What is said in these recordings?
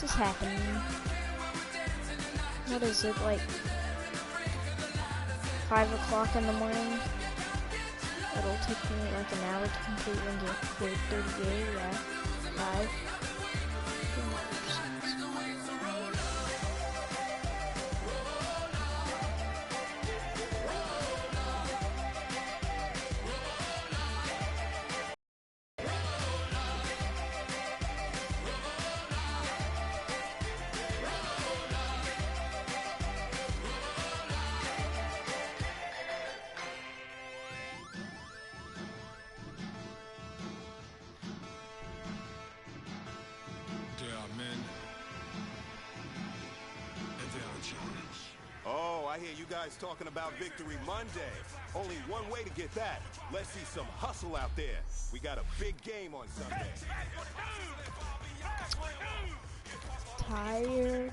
this is happening. What is it, like 5 o'clock in the morning? It'll take me like an hour to complete Ring 38, yeah. 5. I hear you guys talking about Victory Monday. Only one way to get that. Let's see some hustle out there. We got a big game on Sunday. Tired.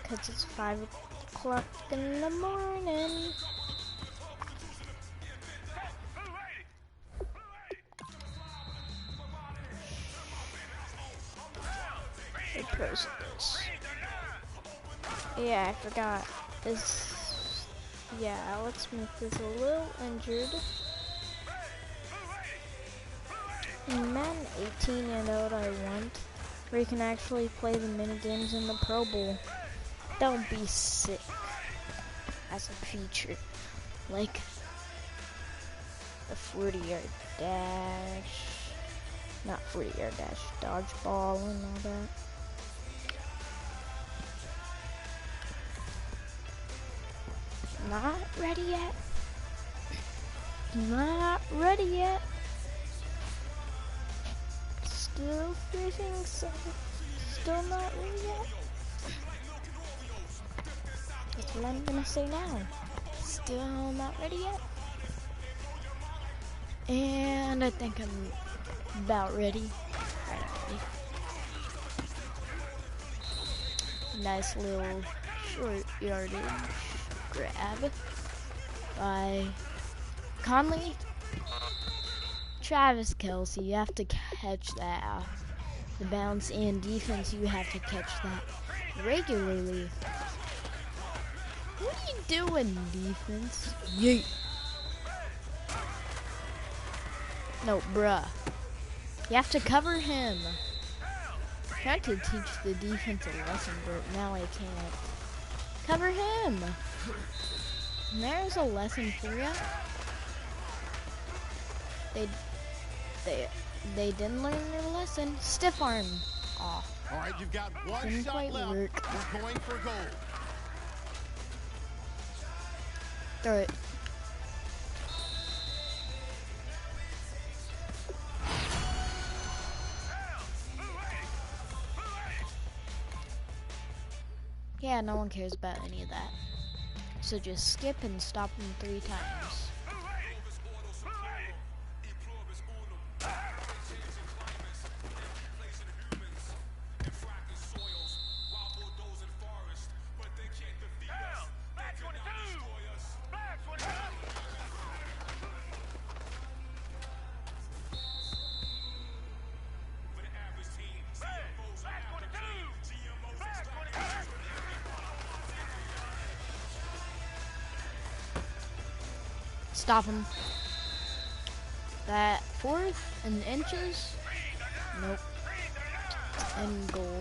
Because it's 5 o'clock in the morning. Let's post this. Yeah, I forgot. Yeah, Alex Smith is a little injured. In Madden 18 and out I want, where you can actually play the minigames in the Pro Bowl. That would be sick as a feature. Like the 40-yard dash, not 40-yard dash, dodgeball and all that. Not ready yet. Not ready yet. Still fishing, so still not ready yet. That's what I'm gonna say now. Still not ready yet. And I think I'm about ready. Right, ready. Nice little short yardage grab by Conley. Travis Kelce, you have to catch that off the bounce, and defense, you have to catch that regularly. What are you doing, defense? Yeet. No, bruh. You have to cover him. I tried to teach the defense a lesson, but now I can't. Cover him. And there's a lesson for you. They didn't learn their lesson. Stiff arm. Aw. All right, you've got one Didn't shot quite left. work. We're going for goal. Throw it. Yeah, no one cares about any of that. So just skip and stop them 3 times. Stop him. That 4th and inches. Nope. End goal.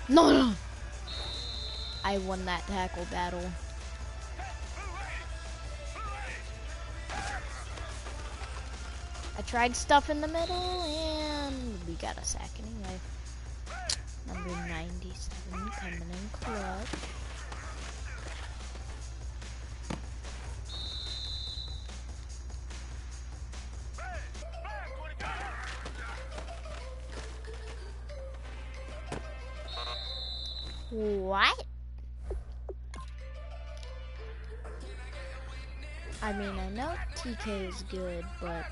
No! I won that tackle battle. I tried stuff in the middle and we got a sack anyway. Number 97 coming in clutch. What? I mean, I know TK is good, but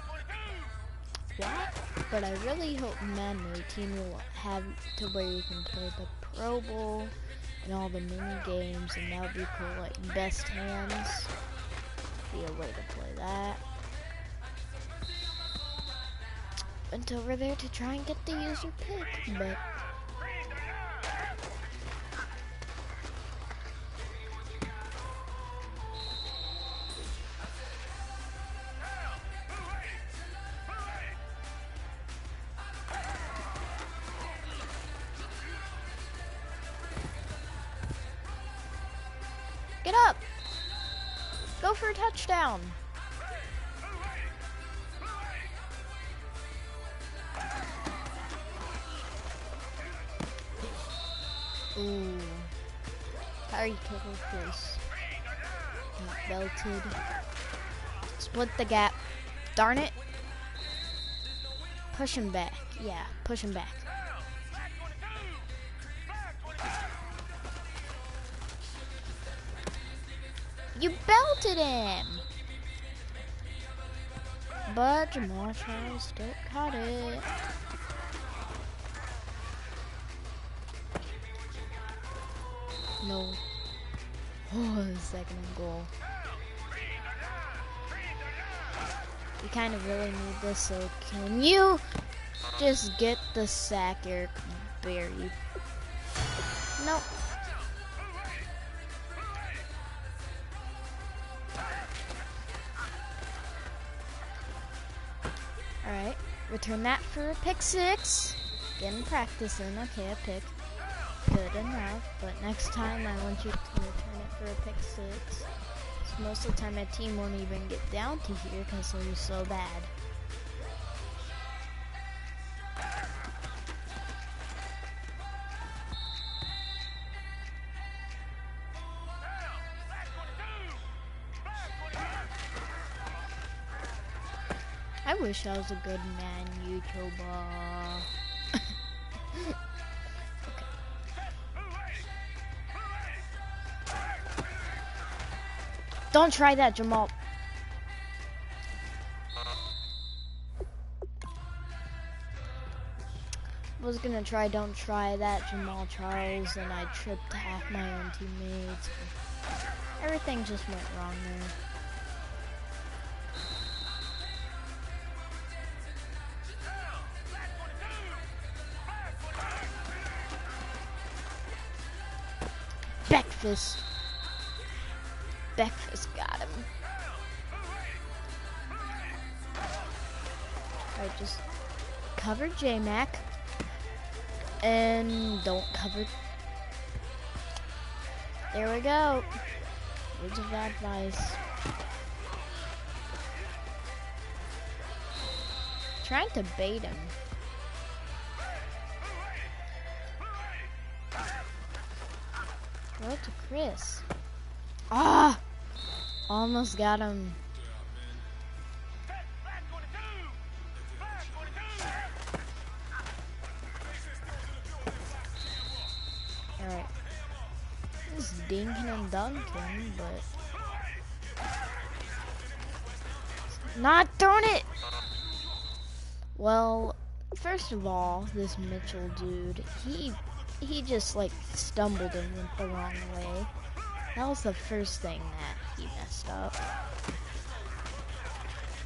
what? But I really hope Madden 18 will have to where you can play the Pro Bowl and all the mini games, and that would be cool. Like best hands, be a way to play that. went over there to try and get the user pick, but get up! Go for a touchdown! Ooh. Harry Kittle Chris. Got belted. Split the gap. Darn it. Push him back. Yeah, push him back. You belted him! But Jamal Charles still caught it. No. Oh, second and goal. We kind of really need this, so can you just get the sack, Eric Berry? Nope. Alright, return that for a pick 6. Getting practice in. Okay, a pick. Good enough, but next time I want you to return it for a pick 6. So most of the time my team won't even get down to here because they're so bad. I wish I was a good man YouTuber. Don't try that, Jamal. Was gonna try don't try that, Jamal Charles, and I tripped half my own teammates. Everything just went wrong there. Breakfast. Breakfast got him. Alright, just cover J-Mac. And don't cover. There we go. Words of advice. Trying to bait him. Throw it to Chris. Ah! Almost got him. Alright. This is dinking and dunking, but not throwing it! Well, first of all, this Mitchell dude, he just like stumbled and went the wrong way. That was the first thing that he messed up.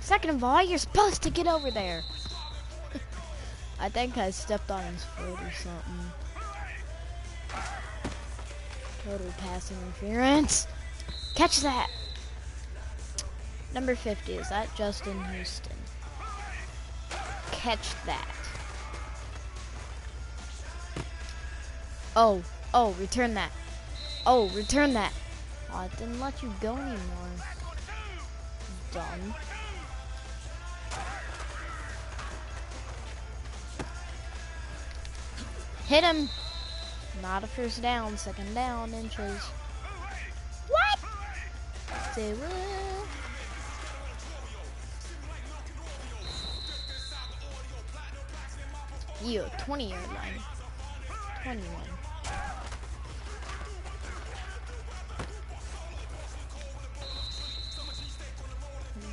Second of all, you're supposed to get over there. I think I stepped on his foot or something. Total passing interference. Catch that. Number 50, is that Justin Houston? Catch that. Oh, return that. Oh, return that. Oh, it didn't let you go anymore. Dumb. Hit him. Not a first down, second down, inches. What? Say what? You, 20-yard line. 21.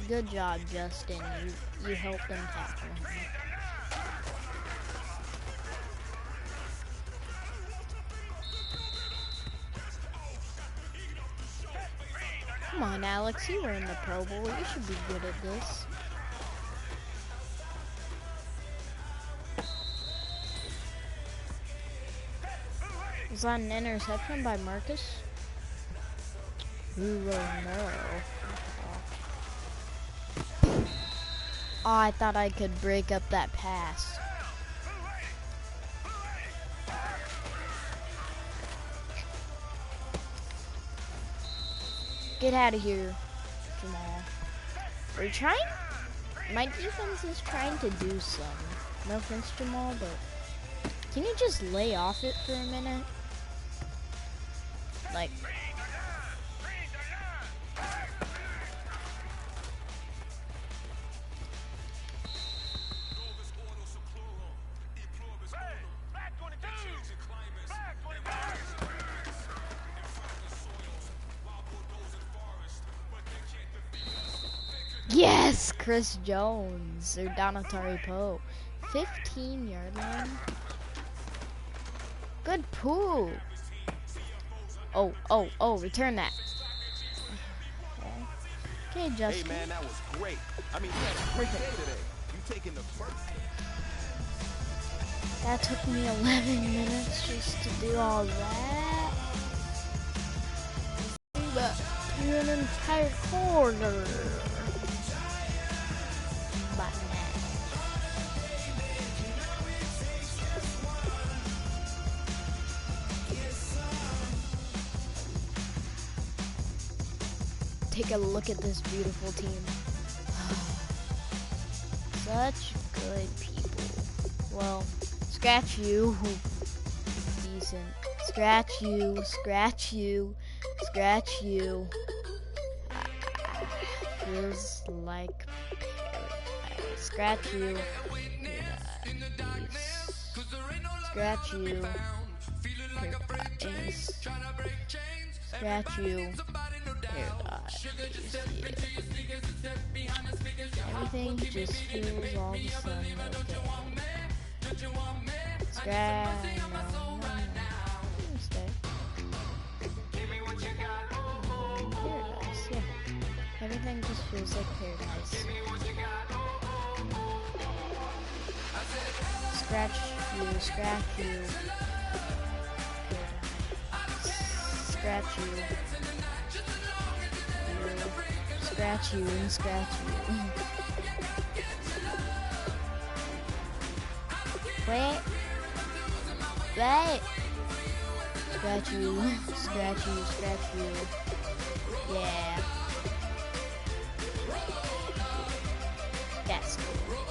Good job, Justin. You helped them tackle him. Come on, Alex. You were in the Pro Bowl. You should be good at this. Was that an interception by Marcus? Who will know? Oh, I thought I could break up that pass. Get out of here, Jamal. We're trying. My defense is trying to do some. No offense, Jamal, but can you just lay off it for a minute? Like. Yes, Chris Jones or Donatari Poe. 15-yard line. Good pull. Oh, return that. Okay, Justin. Hey man, that was great. I mean, you had a great day today. You taking the first. That took me 11 minutes just to do all that. But through an entire quarter. Take a look at this beautiful team. Such good people. Well, scratch you. Decent. Scratch you. Scratch you. Scratch you. Feels like paradise. Scratch you. Scratch you. Paradise. Scratch you. Paradise. Everything just feels all of a sudden okay. Scratch. No. Stay. Paradise, yeah. Everything just feels like paradise. Scratch you, scratch you. Scratch you. Scratch you and scratch you. Wait. Wait. Scratch you, scratch you, scratch you. Yeah. That's cool.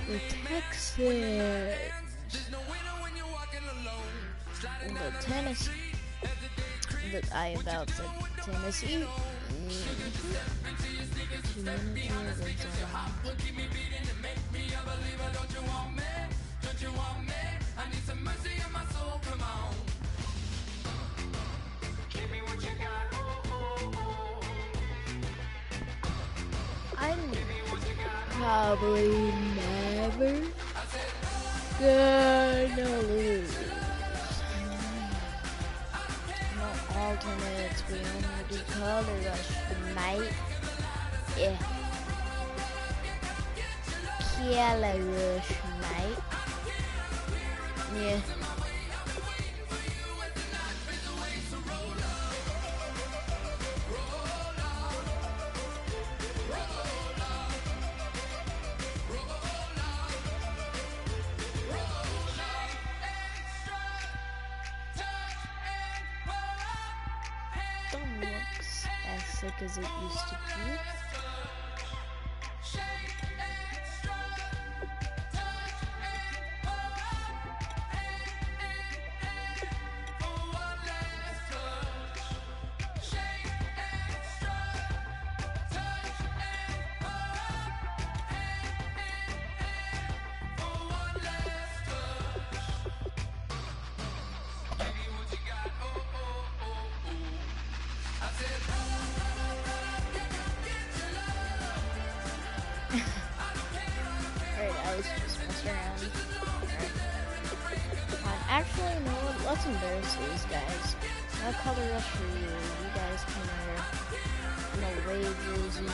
The Texans. The Tennessee. That I about said Tennessee. I'm probably never gonna lose. No alternates, we only do color rush, mate. Yeah. Color rush, mate. Yeah. Looks as sick as it used to be. Alright, I was just messing around. Right. Actually, no, let's embarrass these guys. No color rush for you. You guys can wear an away jersey.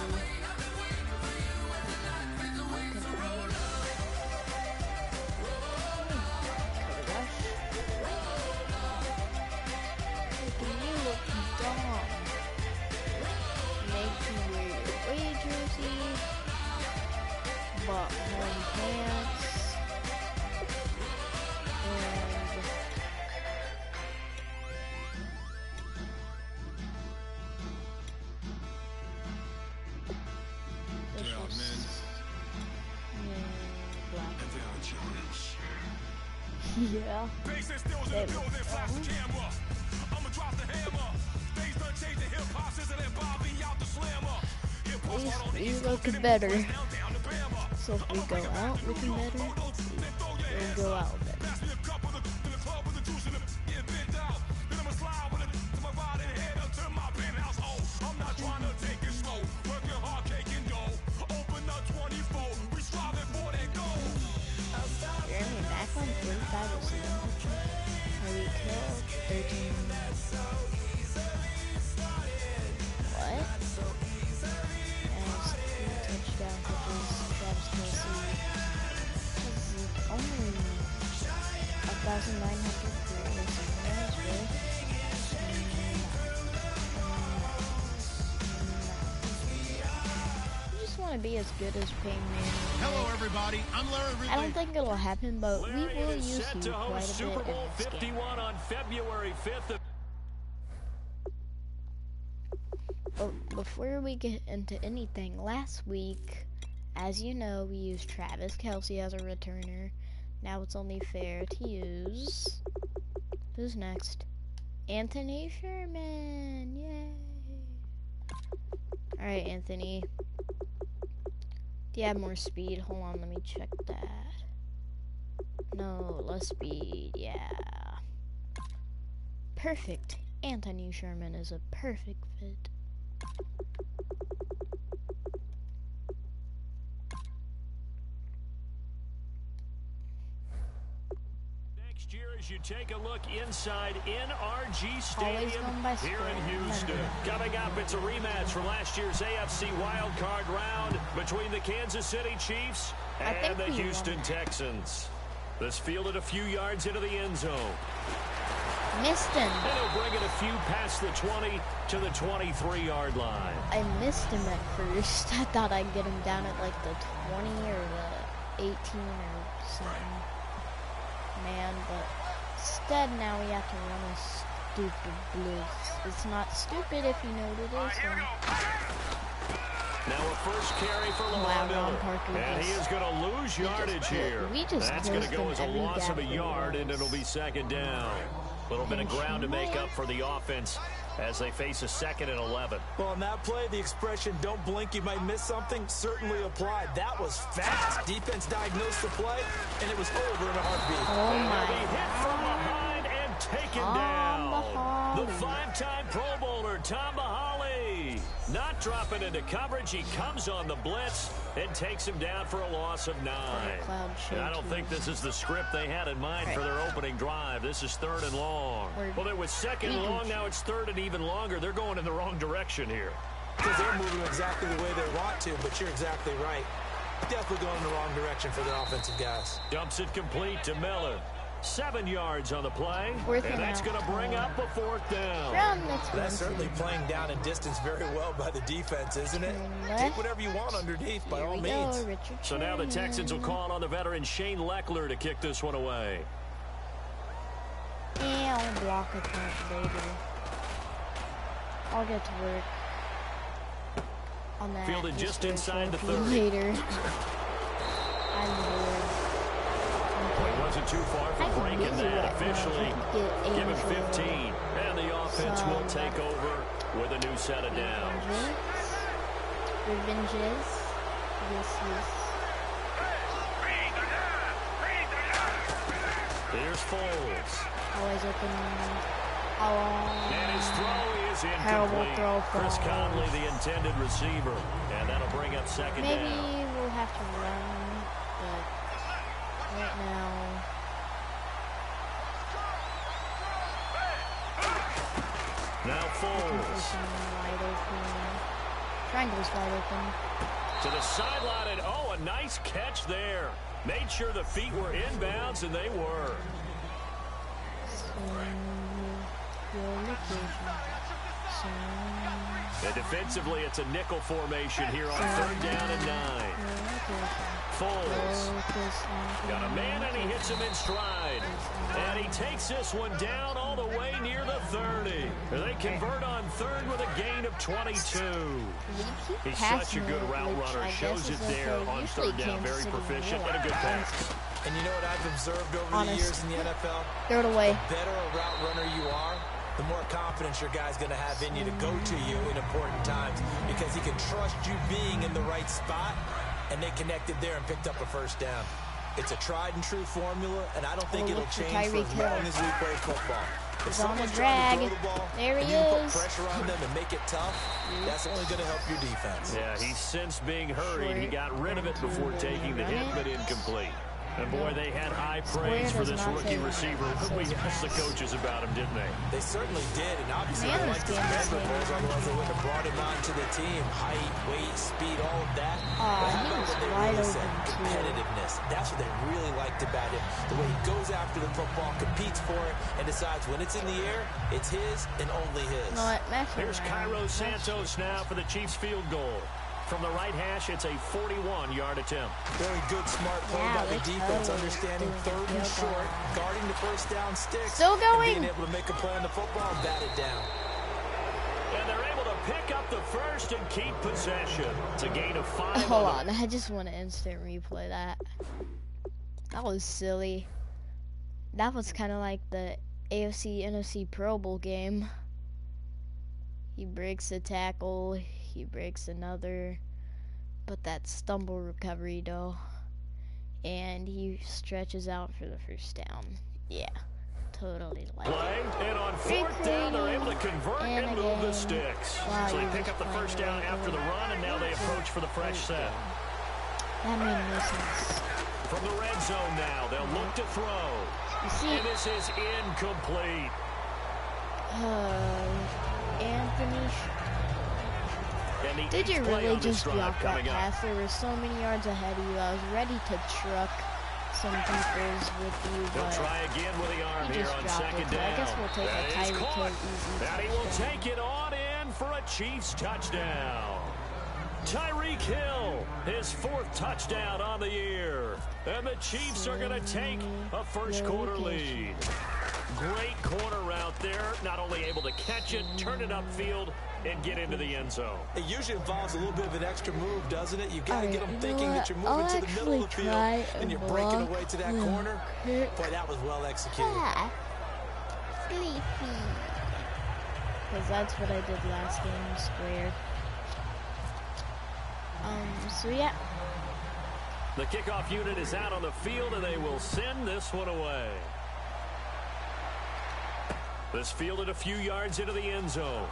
Yeah. There we go. At least we looking better. So if we go out looking better, we'll go out better. Jeremy back on 45 or something. We killed 13. What? As 3 touchdown catches, Travis Kelce. This is only 1,900 for receivers, really? I just want to be as good as Peyton Manning. Hello, everybody. I'm Larry Ridley. I don't think it'll happen, but we Larry, will it is use set you to quite host a bit Super Bowl in this game. 51 on February 5th. But before we get into anything, last week, as you know, we used Travis Kelce as a returner. Now it's only fair to use... Who's next? Anthony Sherman! Yay! Alright, Anthony. Do you have more speed? Hold on, let me check that. No, less speed, yeah. Perfect. Anthony Sherman is a perfect fit. Next year, as you take a look inside NRG Stadium by here score. in Houston. Coming up, it's a rematch for last year's AFC wildcard round between the Kansas City Chiefs and the Houston Texans. This fielded a few yards into the end zone. Missed him. And he'll bring it a few past the 20 to the 23-yard line. I missed him at first. I thought I'd get him down at like the 20 or the 18 or something. Man, but instead now we have to run a stupid blitz. It's not stupid if you know what it is. Now a first carry for Lamar Miller. And he is going to lose yardage here. That's going to go as a loss of a yard, and it'll be second down. A little bit of ground to make up for the offense as they face a 2nd and 11. Well, on that play, the expression, don't blink, you might miss something, certainly applied. That was fast. Defense diagnosed the play, and it was over in a heartbeat. Oh, and my he'll be hit from behind and taken down. The 5-time Pro Bowler, Tom Bahali, not dropping into coverage. He comes on the blitz and takes him down for a loss of 9. And I don't think this is the script they had in mind for their opening drive. This is 3rd and long. Well, it was 2nd and long. Now it's 3rd and even longer. They're going in the wrong direction here. Because they're moving exactly the way they want to, but you're exactly right. Definitely going in the wrong direction for their offensive guys. Dumps it complete to Miller. 7 yards on the play, and that's going to bring up a 4th down. That's certainly playing down and distance very well by the defense, isn't it? Take whatever you want underneath, by all means. So now the Texans will call on the veteran Shane Leckler to kick this one away. Yeah, I'll block a punt later. I'll get to work on that. Fielded just inside the 30. Later. I'm bored. It wasn't too far from breaking that officially. Give him 15. And the offense will take over with a new set of downs. Revenges. Yes. Here's Foles. Always open. And his throw is incomplete. Chris Conley, the intended receiver. And that'll bring up 2nd down. Maybe we'll have to run, but right now. Now Foles. Triangle's wide open. To the sideline, and oh, a nice catch there. Made sure the feet were inbounds, and they were. And defensively, it's a nickel formation here on 3rd down and 9. Foles got a man, and he hits him in stride. And he takes this one down all the way near the 30. They convert on 3rd with a gain of 22. He's such a good route runner. Shows it there on 3rd down. Very proficient and a good pass. And you know what I've observed over the years in the NFL? Throw it away. The better a route runner you are, the more confidence your guy's going to have in you to go to you in important times, because he can trust you being in the right spot, and they connected there and picked up a 1st down. It's a tried and true formula, and I don't think it'll change for as long as we play football. If someone's trying to throw the ball, there he and you put is. pressure on them and make it tough, that's only going to help your defense. Yeah, he's since being hurried. He got rid of it before taking the hit, but incomplete. And boy, they had high praise for this rookie receiver. We asked the coaches about him, didn't they? They certainly did, and obviously they liked his measurables, otherwise they wouldn't have brought him onto the team. Height, weight, speed, all of that. But how about what they really said? Competitiveness. That's what they really liked about him. The way he goes after the football, competes for it, and decides when it's in the air, it's his and only his. Here's Cairo Santos now for the Chiefs field goal. From the right hash, it's a 41-yard attempt. Very good, smart play by the defense, understanding 3rd and short, guarding the 1st down sticks, still going, and being able to make a play on the football and bat it down. And they're able to pick up the 1st and keep possession. It's a gain of 5. Hold on, I just want to instant replay that. That was silly. That was kind of like the AFC NFC Pro Bowl game. He breaks a tackle. He breaks another, but that stumble recovery though, and he stretches out for the 1st down. Yeah, totally like play. And on 4th down, they're able to convert and move the sticks. So they pick up the 1st down after the run, and now they approach for the fresh set. That made no sense. From the red zone now, they'll look to throw. And this is incomplete. Anthony. Did you really just block that pass? There were so many yards ahead of you. I was ready to truck some people's with you, but he'll try again with the arm here on 2nd down. I guess we'll take a Tyreek Hill easy. And he will take it on in for a Chiefs touchdown. Tyreek Hill, his 4th touchdown on the year. And the Chiefs are going to take a 1st quarter lead. Great corner route there. Not only able to catch it, turn it upfield, and get into the end zone. It usually involves a little bit of an extra move, doesn't it? You've got to get them thinking that you're moving to the middle of the field and you're breaking away to that corner. Boy, that was well executed. Sleepy. Because that's what I did last game, square. So yeah. The kickoff unit is out on the field, and they will send this one away. This fielded a few yards into the end zone.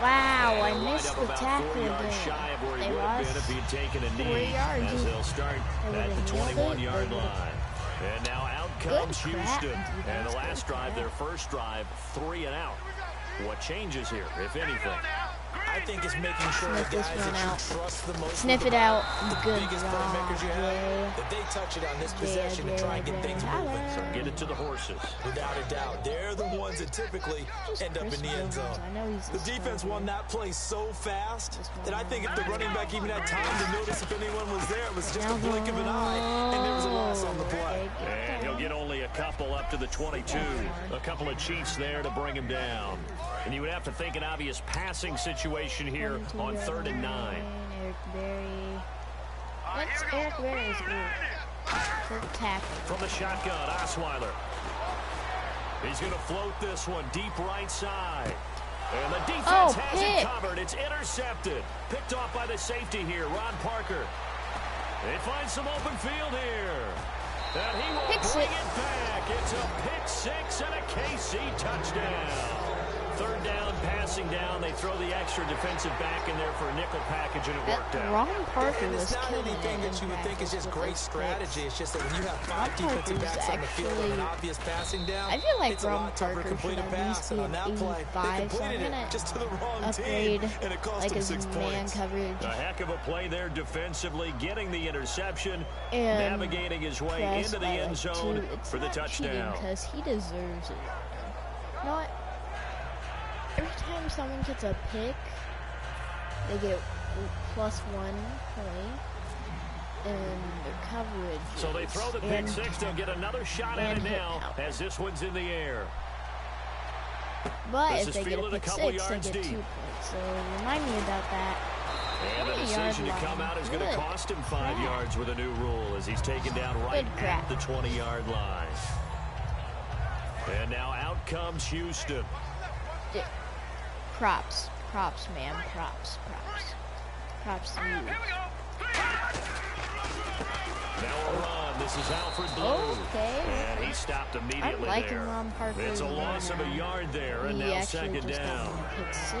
Wow, I missed the tackle again. 4 yards shy of where he would have been if he'd taken a knee, as they'll start at the 21-yard line. And now out comes Houston. And the last drive, their 1st drive, 3 and out. What changes here, if anything? I think it's making sure the guys that you trust the most, sniff it out, the biggest playmakers you have, that they touch it on this possession and try and get things moving. So get it to the horses. Without a doubt, they're the ones that typically end up in the end zone. The defense won that play so fast that I think if the running back even had time to notice if anyone was there, it was just a blink of an eye, and there was a loss on the play. And he'll get only a couple up to the 22. A couple of Chiefs there to bring him down. And you would have to think an obvious passing situation here on 3rd and 9. Eric Berry. What's Eric Berry's group? Tackle. From the shotgun, Osweiler. He's going to float this one deep right side. And the defense has it covered. It's intercepted. Picked off by the safety here, Ron Parker. They find some open field here. And he will bring it back. It's a pick 6 and a KC touchdown. 3rd down, passing down. They throw the extra defensive back in there for a nickel package, and it worked out. Ron Parker was not anything that you would think is just great strategy. It's just that when you have 5 defensive backs on the field with an obvious passing down, I feel like it's a lot tougher to complete a pass. And on that play, they completed it just to the wrong team, and it cost them 6 points. A heck of a play there defensively, getting the interception, navigating his way into the end zone for the touchdown. Because he deserves it. Not. every time someone gets a pick, they get +1 point in their coverage. So they throw the pick six. They'll get another shot at it now as this one's in the air. But if they get a pick six, they get 2 points. So remind me about that. And the decision to come out is going to cost him 5 yards with a new rule as he's taken down right at the 20-yard line. And now out comes Houston. Props, man, props to you. Now a run. This is Alfred Blue. Okay. And he stopped immediately there. It's a loss of a yard there, and now second down.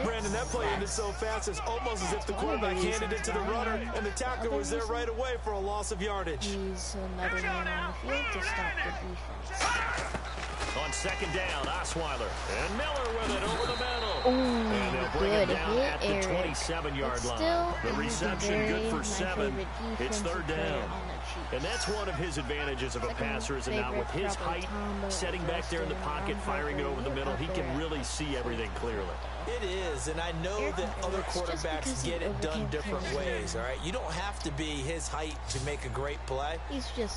Brandon, that play ended so fast, it's almost as if the quarterback handed it to the runner, and the tackler was there right away for a loss of yardage. He's another man on the field to stop the defense. On second down, Osweiler and Miller with it over the middle. Ooh, and they'll bring it down at the 27-yard line. The reception good for 7. It's third down. And that's one of his advantages of a passer is now with his height, setting back there in the pocket, firing it over the middle. He can really see everything clearly. It is, and I know that other quarterbacks get it done different ways, all right? You don't have to be his height to make a great play.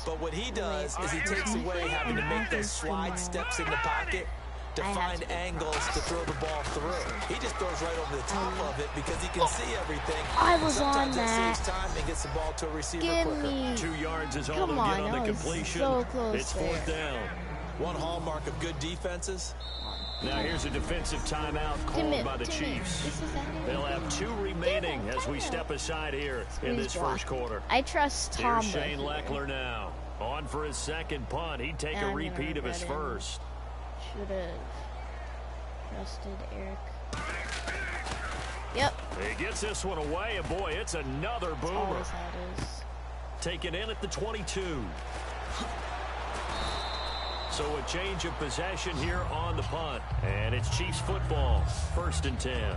But what he does is he takes away having to make those slide steps in the pocket to find angles to throw the ball through. He just throws right over the top of it because he can see everything. Sometimes that saves time and gets the ball to a receiver quicker. 2 yards is all they'll get on the completion. It's fourth down. One hallmark of good defenses. Now here's a defensive timeout called by the Chiefs. They'll have 2 remaining as we step aside here in this first quarter. I trust Tom. Here's Shane Leckler now. On for his second punt. He'd take a repeat of his first. Should have trusted Eric. Yep. He gets this one away, and boy, it's another boomer. Taken in at the 22. So a change of possession here on the punt. And it's Chiefs football, 1st and 10.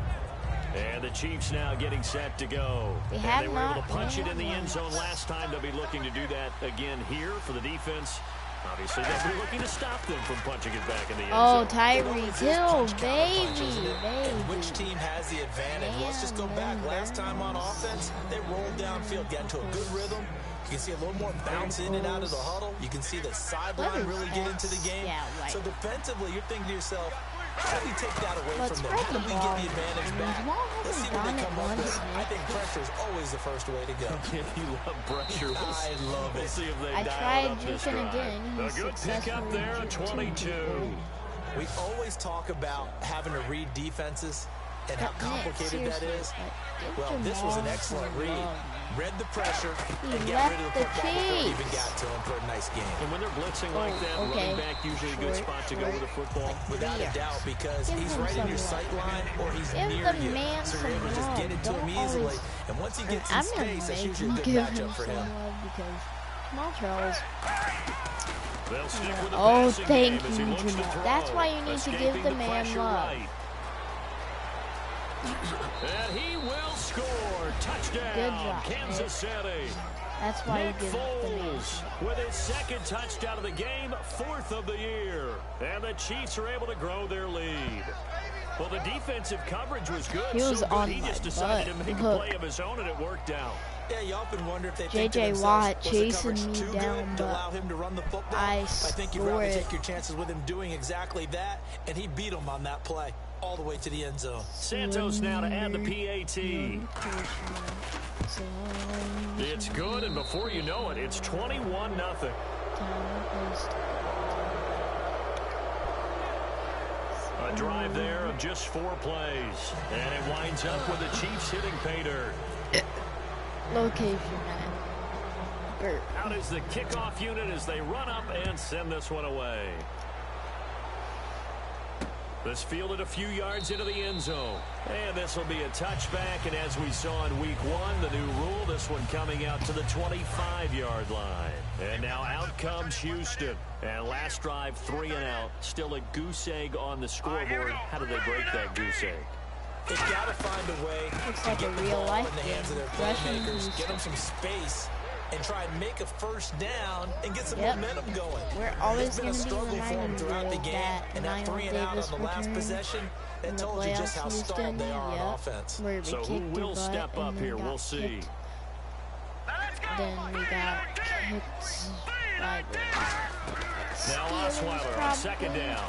And the Chiefs now getting set to go. They were able to punch it in the end zone last time. They'll be looking to do that again here for the defense. Obviously, they'll be looking to stop them from punching it back in the end zone. Oh, Tyreek Hill, baby. Which team has the advantage? Let's just go back. Last time on offense, they rolled downfield, got into a good rhythm. You can see a little more bounce in and out of the huddle. You can see the sideline really get into the game. So defensively, you're thinking to yourself, how do we take that away from them? How do we get the advantage back? Let's see what they come up with. I think pressure is always the first way to go. You love pressure. I love it. We'll see if they I dial tried up this juking drive. again. A good pick up there at 22. We always talk about having to read defenses and how complicated that is. Well, this was an excellent read. Read the pressure and get rid of the football before it even got to him for a nice game. And when they're blitzing like that, running back usually a good spot to go with the football. Without a doubt, because he's right in your sight line or he's near you. So you're able to just get it to him easily. And once he gets in space, that's usually a good matchup for him. Small Charles. Oh, thank you, Jamal. That's why you need to give the man love. And he will score. Touchdown, good job, Kansas City. That's why Nick you give the man with his second touchdown of the game, 4th of the year. And the Chiefs are able to grow their lead. Well, the defensive coverage was good. He was on he just decided to make a play of his own, and it worked out. Yeah, you often wonder if they J.J. Watt chasing me down, to allow him to run the football. I think you'd rather take your chances with him doing exactly that, and he beat him on that play all the way to the end zone. Santos now to add the PAT. It's good, and before you know it, it's 21-0. A drive there of just 4 plays, and it winds up with the Chiefs hitting pay dirt. Location at Out is the kickoff unit as they run up and send this one away. This fielded a few yards into the end zone. And this will be a touchback. And as we saw in week 1, the new rule, this one coming out to the 25-yard line. And now out comes Houston. And last drive, 3 and out. Still a goose egg on the scoreboard. How do they break that goose egg? They've got to find a way Looks to like get a the real ball life in the hands of their playmakers, get them some space, and try and make a first down and get some momentum going. We're always It's been going a to be struggle for them reminded throughout the of game, that and that 3 and out on the last possession, that told you just how stalled they are on offense. So who will step up here? We'll see. Then we got kicked by the now Osweiler on second down.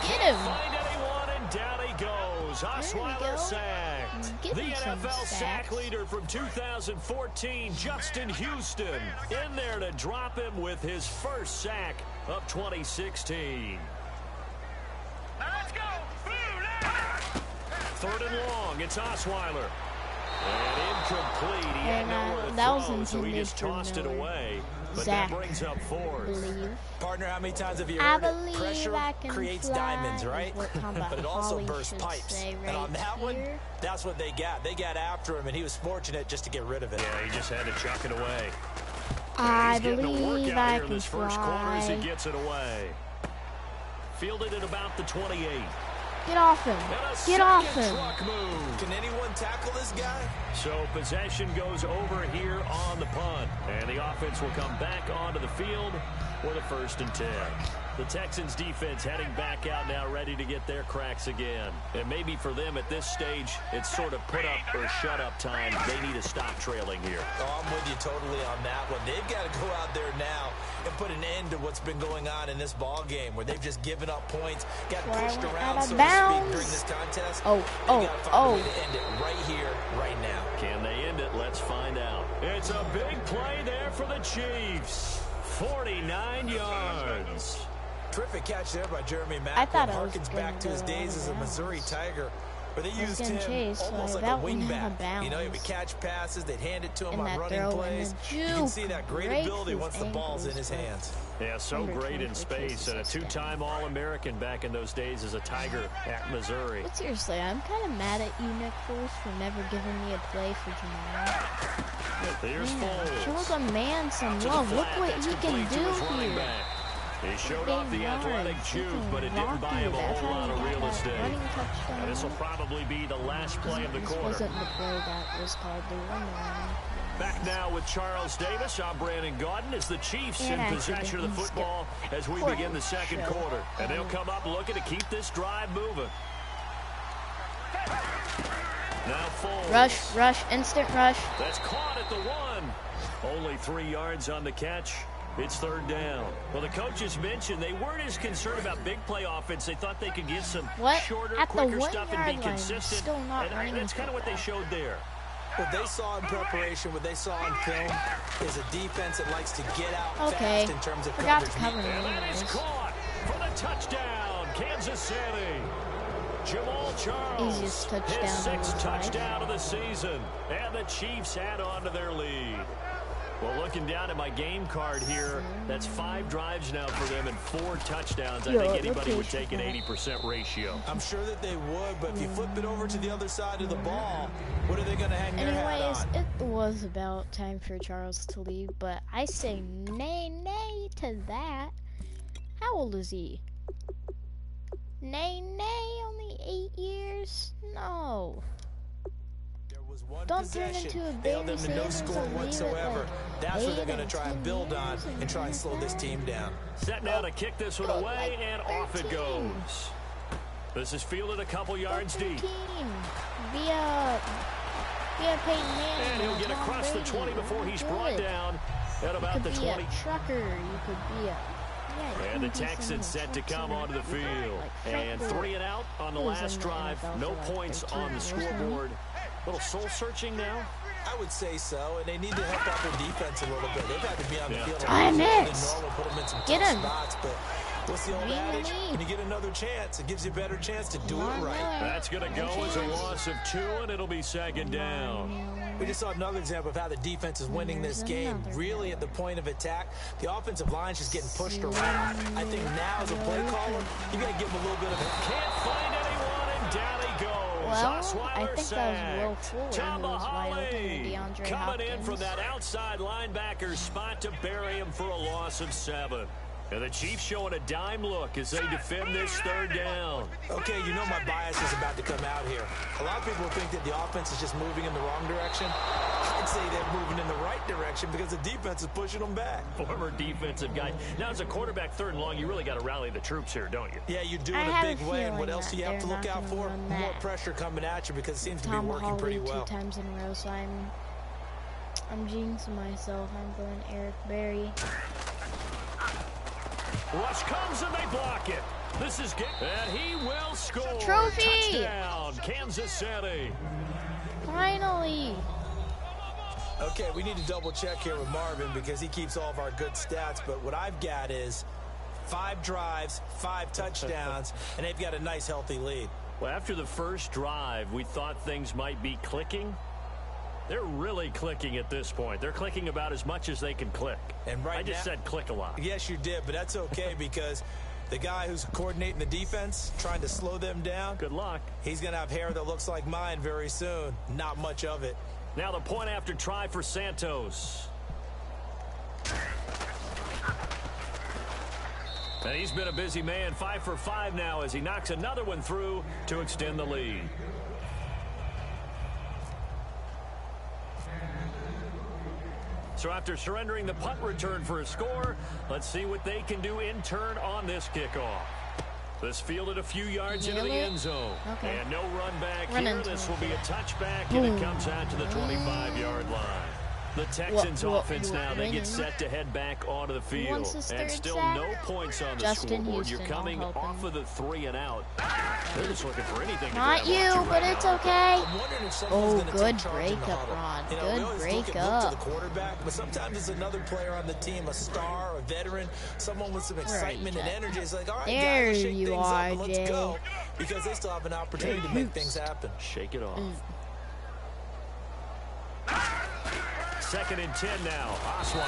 Get him! Find anyone, and down he goes. Osweiler sacked. The NFL sack leader from 2014, Justin Houston, in there to drop him with his first sack of 2016. Let's go! 3rd and long, it's Osweiler. And incomplete. He had nowhere to throw, so he just tossed it away. But that brings up 4th. Partner, how many times have you heard it? Pressure creates diamonds, right? But it also bursts pipes. And on that one, that's what they got. They got after him, and he was fortunate just to get rid of it. Yeah, he just had to chuck it away. I believe I can first quarter as he gets it away. Fielded at about the 28. Get off him. Get off him. Can anyone tackle this guy? So possession goes over here on the punt. And the offense will come back onto the field with a 1st and 10. The Texans defense heading back out now, ready to get their cracks again. And maybe for them at this stage, it's sort of put up or shut up time. They need to stop trailing here. Oh, I'm with you totally on that one. They've got to go out there now and put an end to what's been going on in this ball game, where they've just given up points, got pushed around, so to speak, during this contest. They've got to find a way to end it right here, right now. Can they end it? Let's find out. It's a big play there for the Chiefs. 49 yards. Terrific catch there by Jeremy Maclin. Harkens back to his days as a Missouri Tiger, where they used him almost like a wingback. You know, he would catch passes, they'd hand it to him on running plays. You can see that great ability once the ball's in his hands. Yeah, so great in space, and a 2-time All-American back in those days as a Tiger at Missouri. But seriously, I'm kind of mad at you, Nick Foles, for never giving me a play for tomorrow. Like, here's Foles. Show the man some love. Look what he can do here. He showed off the athletic juke, but it didn't buy him a whole lot of real estate. And this will probably be the last play of the quarter. This wasn't the play that was called the running. Back now with Charles Davis. I'm Brandon Gaudin as the Chiefs in possession of the football as we begin the second quarter. And they'll come up looking to keep this drive moving. Now Foles. Rush, instant rush. That's caught at the 1. Only 3 yards on the catch. It's 3rd down. Well, the coaches mentioned they weren't as concerned about big play offense. They thought they could get some shorter, quicker stuff and be consistent. And that's kind of what they showed there. What they saw in preparation, what they saw in film, is a defense that likes to get out fast in terms of coverage. And that is caught for the touchdown, Kansas City. Jamal Charles, his 6th touchdown of the season. And the Chiefs add on to their lead. Well, looking down at my game card here, that's 5 drives now for them and 4 touchdowns. I think anybody would take an 80% ratio. I'm sure that they would, but if you flip it over to the other side of the ball, what are they going to hang their hat on? It was about time for Charles to leave, but I say nay to that. How old is he? Nay, only 8 years? No. Don't turn into a baby them to no score whatsoever. That's what they're going to try and build on and try and slow this team down. Set now to kick this one away, and off it goes. This is fielded a couple yards deep. Via Peyton Manning. And he'll get across the 20 before he's brought down at about the 20. You could be a trucker. You could be a... And the Texans set to come onto the field. And 3 and out on the last drive. No points on the scoreboard. A little soul-searching now? I would say so, and they need to help out their defense a little bit. They've had to be on the field I miss. Put them in some tough spots, but what's the old adage? When you get another chance, it gives you a better chance to do it right. That's going to go as a loss of 2, and it'll be 2nd down. We just saw another example of how the defense is winning this game. Really at the point of attack, the offensive line is just getting pushed around. I think now as a play caller, you got to give them a little bit of it. Can't find anyone, and down he goes. Well, I think that was Will Fuller Tamba who was wide open to DeAndre coming Hopkins. in from that outside linebacker spot to bury him for a loss of 7. And the Chiefs showing a dime look as they defend this 3rd down. Okay, you know my bias is about to come out here. A lot of people think that the offense is just moving in the wrong direction. I'd say they're moving in the right direction because the defense is pushing them back. Former defensive guy. Now, as a quarterback, 3rd and long, you really got to rally the troops here, don't you? Yeah, you do in a big way. And what else do you have to look out for? More pressure coming at you because it seems to be working pretty well. 2 times in a row, so I'm jinxing myself. I'm going Eric Berry. Rush comes and they block it. This is good. And he will score. Trophy! Touchdown, Kansas City. Finally. Okay, we need to double check here with Marvin because he keeps all of our good stats. But what I've got is 5 drives, 5 touchdowns, and they've got a nice, healthy lead. Well, after the first drive, we thought things might be clicking. They're really clicking at this point. They're clicking about as much as they can click. And right I just said click a lot. Yes, you did, but that's okay because the guy who's coordinating the defense, trying to slow them down. Good luck. He's going to have hair that looks like mine very soon. Not much of it. Now the point after try for Santos. And he's been a busy man. 5 for 5 now as he knocks another one through to extend the lead. So after surrendering the punt return for a score, let's see what they can do in turn on this kickoff. This fielded a few yards into the end zone. Okay. And no run back here. This will be a touchback, and it comes out to the 25-yard line. The Texans offense now, they get set to head back onto the field. And still no points on the scoreboard. You're coming off of the 3 and out. They're just looking for anything to Not grab you, onto but right it's now. okay. Oh, good breakup, Ron. Good breakup. The quarterback, but sometimes it's another player on the team, a star, a veteran, someone with some excitement and energy. It's like, all right, there guys, let's shake you things are, up and let's Jay. go, because they still have an opportunity to make things happen. Shake it off. 2nd and 10 now. Osweiler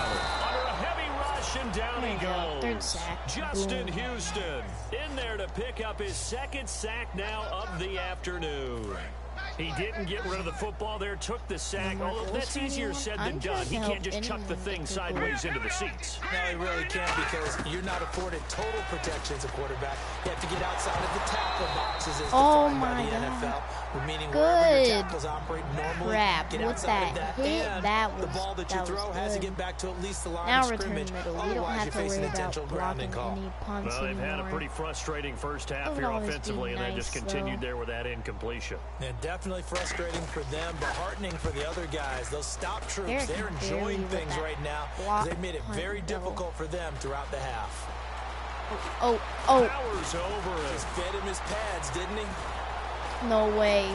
under a heavy rush, and down he goes. 3rd sack. Justin Houston in there to pick up his 2nd sack now of the afternoon. He didn't get rid of the football there, took the sack. Although that's easier said than done. He can't just chuck the thing sideways into the seats. No, he really can't because you're not afforded total protection as a quarterback. You have to get outside of the tackle boxes as defined by the NFL. Meaning wherever your tackles operate normally, get outside of that. And the ball that you throw has to get back to at least the line of scrimmage. Otherwise, you're facing intentional grounding call. Well, they've had a pretty frustrating first half here offensively, and they just continued there with that incompletion. And definitely frustrating for them, but heartening for the other guys. Those stop troops, they're enjoying things right now. They've made it very difficult for them throughout the half. Powers over it. Just fed him his pads, didn't he? No way.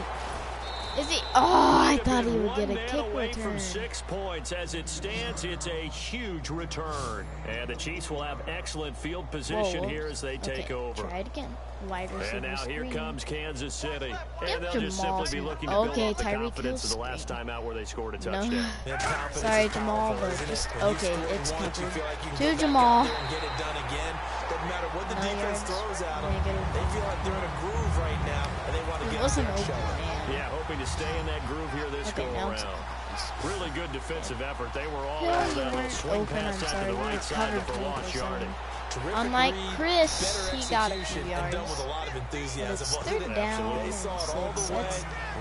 Is he? Oh, I thought he would get a kick away return. From 6 points. As it stands, it's a huge return. And the Chiefs will have excellent field position here as they take over. Try it again. Wide receiver and now here screen. comes Kansas City. And Yep, they'll just simply be looking to build off the confidence of the last time out where they scored a touchdown. Sorry, Jamal, but just, okay, it's covered. To Jamal. Get it done again. Doesn't matter what the defense throws at them. They feel like they're in a groove right now, and they want to get wasn't their open, shot. man. Yeah, hoping to stay in that groove here this go around. Really good defensive effort. They were all over that little swing pass out to the right side for lost yardage. Unlike Chris, he got a few yards. Done with a lot of enthusiasm. It's 3rd down. They saw it all the way,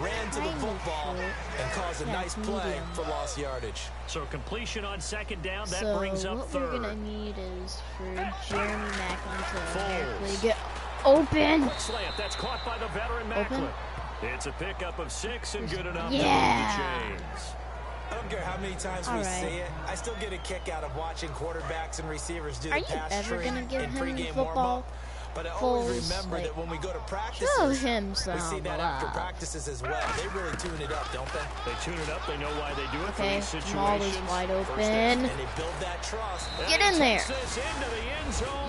ran to the football, and caused a nice play for lost yardage. So completion on 2nd down, that brings up 3rd. So what we're going to need is for Jeremy Macklin to directly get open. Quick slant, that's caught by the veteran Macklin. It's a pickup of 6 and good enough to move the chains. I don't care how many times we see it. I still get a kick out of watching quarterbacks and receivers do the pass tree in pregame warm-up. But I always remember that when we go to practices, we see that after practices as well. They really tune it up, don't they? They tune it up. They know why they do it. Okay, for these Jamal situations. is wide open. And they build that trust. Get in there.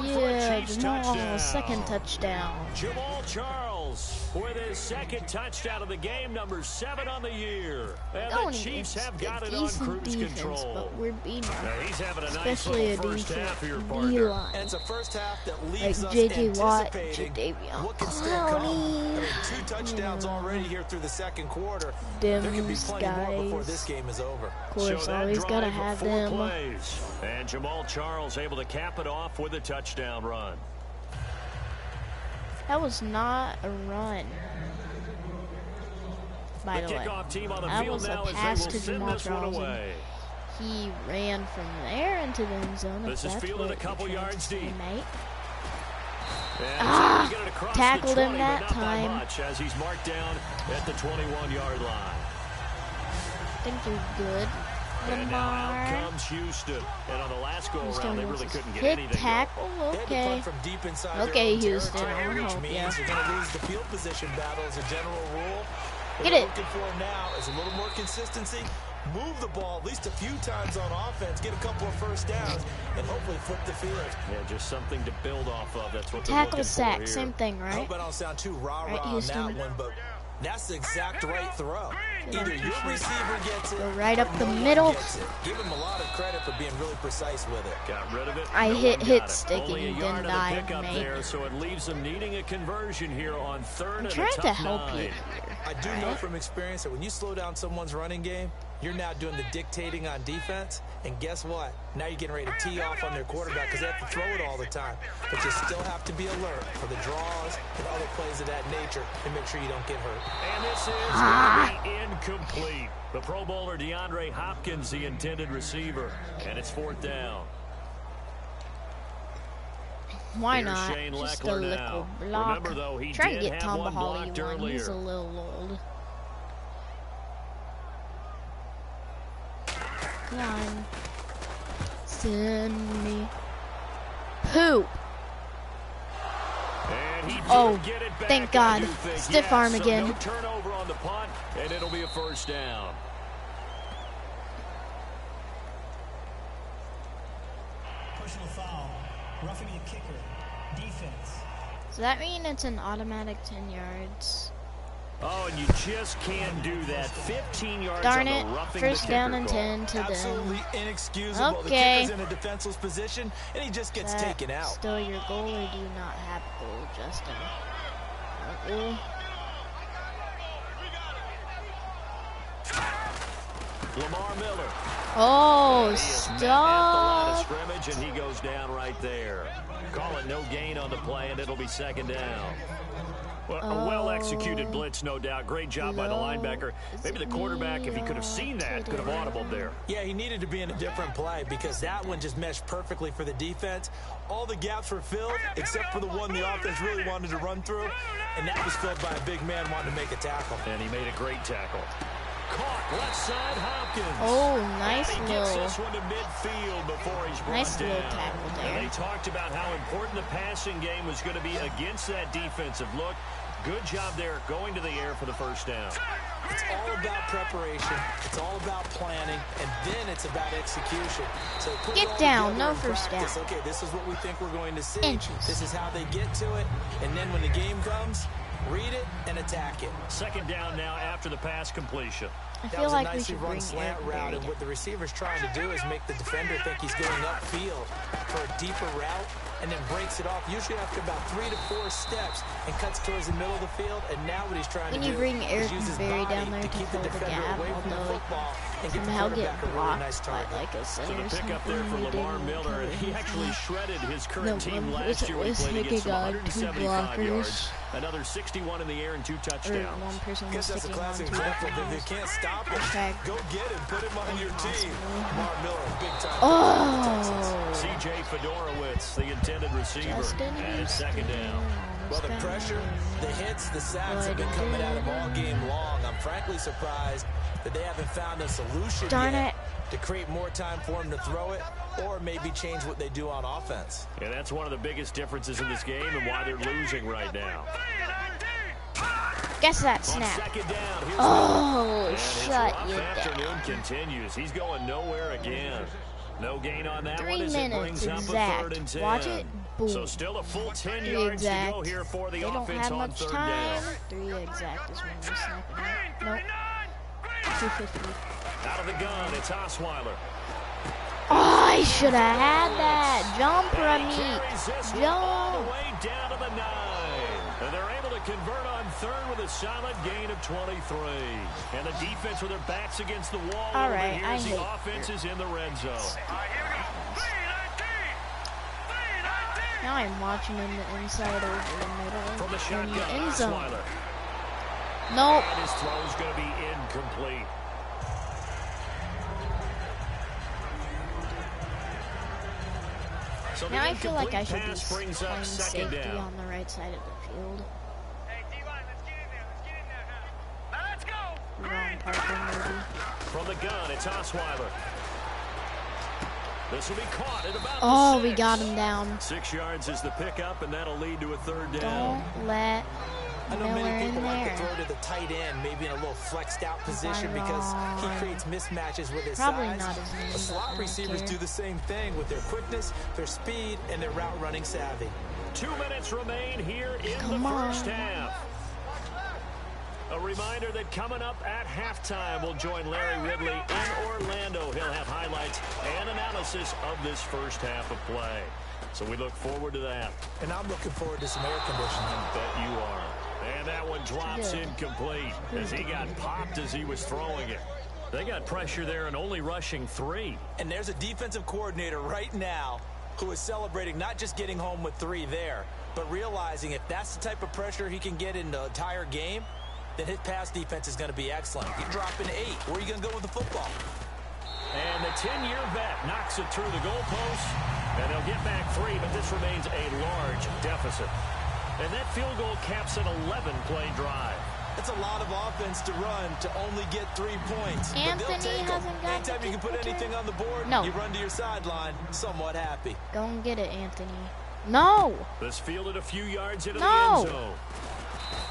Yeah, Jamal, touchdown. 2nd touchdown. Jamal Charles with his 2nd touchdown of the game, number 7 on the year. And the Chiefs have got it on cruise control. But we're beating them. He's having a nice Especially little first half here, D partner. line. And it's a first half that leaves Like us J.J. Watt, anticipating Jadeveon what can still come. I Clowney. mean, 2 touchdowns already here through the 2nd quarter. There can be plenty more before this game is over. Of course, always got to have 4 them. plays. And Jamal Charles able to cap it off with a touchdown run. That was not a run. by the way. Kickoff team on the That field was a now as pass they to will send Jamal this one Charles. away. He ran from there into the end zone. This is fielded a couple yards deep. Tackled him that time. Much as he's marked down at the 21-yard line. I think you're good. And now out Lamar. comes Houston. And on the last go Houston around, they wants really his couldn't get hit anything tackle. They had to Okay. punt from deep inside their Okay, own Houston, territory, I'll which help means ya. you're going to lose the field position battle as a general rule. What Get they're it. looking for now is a little more consistency. Move the ball at least a few times on offense, get a couple of first downs, and hopefully flip the field. Yeah, just something to build off of. That's what they're Tackle looking sack, for here. same thing, I right? hope I don't sound too rah-rah Right, on Houston. that one, but that's the exact right throw. Yeah, Either your appreciate it. receiver gets it, Go right up or the no one middle. gets it. Give him a lot of credit for being really precise with it. Got rid of it. I No hit one got it. stick Only and a didn't yard of die, the pickup mate. there, so it leaves them needing a conversion here on third I'm and trying a to tough help 9. you here. I do know from experience that when you slow down someone's running game, you're now doing the dictating on defense. And guess what? Now you're getting ready to tee off on their quarterback because they have to throw it all the time. But you still have to be alert for the draws and other plays of that nature and make sure you don't get hurt. And this is going to be incomplete. The Pro Bowler DeAndre Hopkins, the intended receiver. And it's fourth down. Why Here's not? Shane Just a Leckler little now. block. Remember, though, he Try and did get have Tom one Bahali blocked one. He's a earlier. little old. Come on. Send me. Poop. And he Oh, did get it back, thank I God. do think. Stiff arm So again. no turnover on the punt, and it'll be a first down. Personal foul. Roughing the kicker. Defense. Does that mean it's an automatic 10 yards? Oh, and you just can't do that. 15 yards Darn on it. the roughing First the down kicker and call. 10 to them. Absolutely inexcusable. The Okay. kicker's in a defenseless position, and he just gets Is that taken out. still your goal, or do you not have a goal, Justin? Uh-oh. Lamar Miller. Oh, He is met at the line of stop. scrimmage, and he goes down right there. Call it no gain on the play, and it'll be second down. Well, a well-executed blitz, no doubt. Great job by the linebacker. Maybe the quarterback, if he could have seen that, could have audibled there. Yeah, he needed to be in a different play because that one just meshed perfectly for the defense. All the gaps were filled except for the one the offense really wanted to run through, and that was filled by a big man wanting to make a tackle. And he made a great tackle. Caught left side Hopkins. Oh, nice And he gets little. this one to midfield before he's brought Nice down. little tackle there. And they talked about how important the passing game was going to be against that defensive look. Good job there going to the air for the first down. It's all about preparation. It's all about planning, and then it's about execution. So put it Get all down, together no in first practice. down. Okay, this is what we think we're going to see. Inches. This is how they get to it, and then when the game comes, read it and attack it. Second down now after the pass completion. I That feel was like a we nicely should run bring slant Eric route, Berry. and what the receiver's trying to do is make the defender think he's going upfield for a deeper route, and then breaks it off, usually after about 3 to 4 steps, and cuts towards the middle of the field. And now what he's trying When to you do bring is Eric use his Berry body down there to to keep the fill the defender gap, away from the although football and get the somehow get quarterback a really blocked nice by target. like a So center the or pickup something. there for He Lamar didn't Miller, and he cover actually his shredded his No, current team last year when he was played against taking them, on two 175 blockers. yards. Another 61 in the air and 2 Or touchdowns. one person I was guess that's a sticking on classic two example. If you blockers. can't stop him, Hashtag go get him. Put him on your team. Mark Miller, big time. Oh! C.J. Fedorowicz, the intended receiver, Justin and it's second down. Well, the pressure, the hits, the sacks have been coming at him all game long. I'm frankly surprised that they haven't found a solution Darn yet it. to create more time for him to throw it or maybe change what they do on offense. And that's one of the biggest differences in this game and why they're losing right now. Guess that On snap. second down, here's Oh, Miller. And his shut rough you afternoon down. continues. He's going nowhere again. No gain on that 3 one as it minutes brings up a exact. third and 10. Watch it. Boom. So still a full 10 3 yards to go exact. here for the They don't offense have on much third time. down. 3 exact is when you're snapping it. Nope. 250. Out of the gun, it's Osweiler. Oh, I should have had that. Jump, And he Rami. carries this one all the Jump. way down to the 9. And they're able to convert on third with a solid gain of 23. And the defense with their backs against the wall. All over right, here I as the hate offense is in the red zone. Now I'm watching in the inside over the From the middle in the shotgun, end zone. Osweiler. Nope. And his throw is going to be incomplete. So Now I feel like I should be pass brings playing up second safety down. on the right side of the field. Hey, D-line, let's get in there. Let's get in there now. Now let's go. Wrong Parker, maybe. From the gun, it's Osweiler. This will be caught at about Oh, the 6. we got him down. 6 yards is the pickup, and that'll lead to a third down. Don't let I know Miller many in people like to there. throw to the tight end, maybe in a little flexed out position because he creates mismatches with his Probably size. not his name, The but I slot don't receivers care. do the same thing with their quickness, their speed, and their route running savvy. 2 minutes remain here in Come the on. first half. A reminder that coming up at halftime, we'll join Larry Ridley in Orlando. He'll have highlights and analysis of this first half of play. So we look forward to that. And I'm looking forward to some air conditioning. Bet you are. And that one drops Good. incomplete as he got popped as he was throwing it. They got pressure there and only rushing 3. And there's a defensive coordinator right now who is celebrating not just getting home with 3 there, but realizing if that's the type of pressure he can get in the entire game, then his pass defense is going to be excellent. You're dropping 8. Where are you going to go with the football? And the 10-year vet knocks it through the goalpost, and they'll get back 3, but this remains a large deficit. And that field goal caps an 11-play drive. It's a lot of offense to run to only get 3 points. Anthony but they'll take them. hasn't got Anytime the you can put kick anything return. on the board, No. you run to your sideline somewhat happy. Go and get it, Anthony. No! This fielded a few yards into No. the end zone.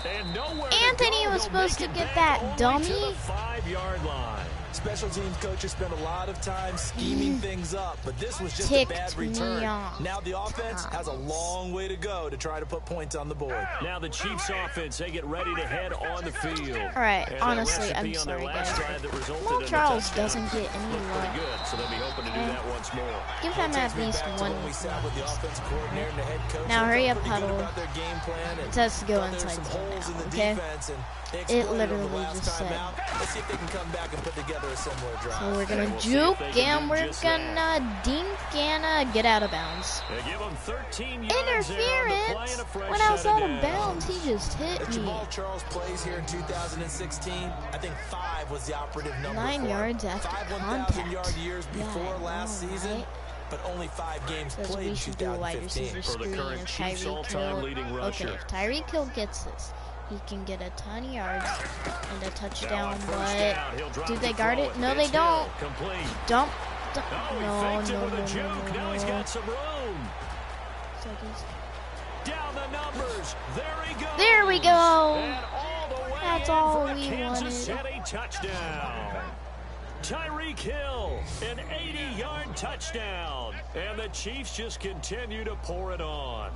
And nowhere to Anthony go. was He'll supposed make to it get back that, only to dummy. the 5-yard line. Special teams coaches spend a lot of time scheming things up, but this was just a Ticked bad me return. off. Now the offense has a long way to go to try to put points on the board. Now the Chiefs offense, they get ready to head on the field. All right, And honestly, that I'm recipe on their sorry, last guys. drive that resulted Well, in a Charles touchdown doesn't get any looked pretty love. good, so they'll be hoping to do Okay. that once more. Give them Takes at me least back to one. when we sat with the offense coordinator and the head coach. Now They hurry felt up, pretty good Huddle. about their game plan and It has to go thought there were inside some zone holes in now, the okay? defense, and they It exploited them literally the last just time said. out. Let's see if they can come back and put together a similar drive. So we're gonna we'll see if juke they can and do we're just gonna dink and get out of bounds. They give them 13 yards there on the play Interference! and a fresh When I was set out of of downs. bounds, he just hit If me. Jamal Charles plays here in 2016, I think 5 was the operative number 9 for him. yards after 5 contact. 1,000-yard years Yeah, before I last know, season, right? but only 5 games Because played we in should do a wide 2015. receiver For the screen current if Chiefs Tyreek all-time Hill. leading Okay, rusher. if Tyreek Hill gets this, he can get a ton of yards and a Now touchdown. on first But down, he'll drop do they to guard throw it? No, they It's Hill, don't. Complete. Dump. Oh, he No, faked it no, with a no, juke. no, Now he's no. got some room. So he's- Down the numbers. There he goes. There we go. And all the way That's in all for a we Kansas wanted. City touchdown. Tyreek Hill, an 80-yard touchdown. And the Chiefs just continue to pour it on.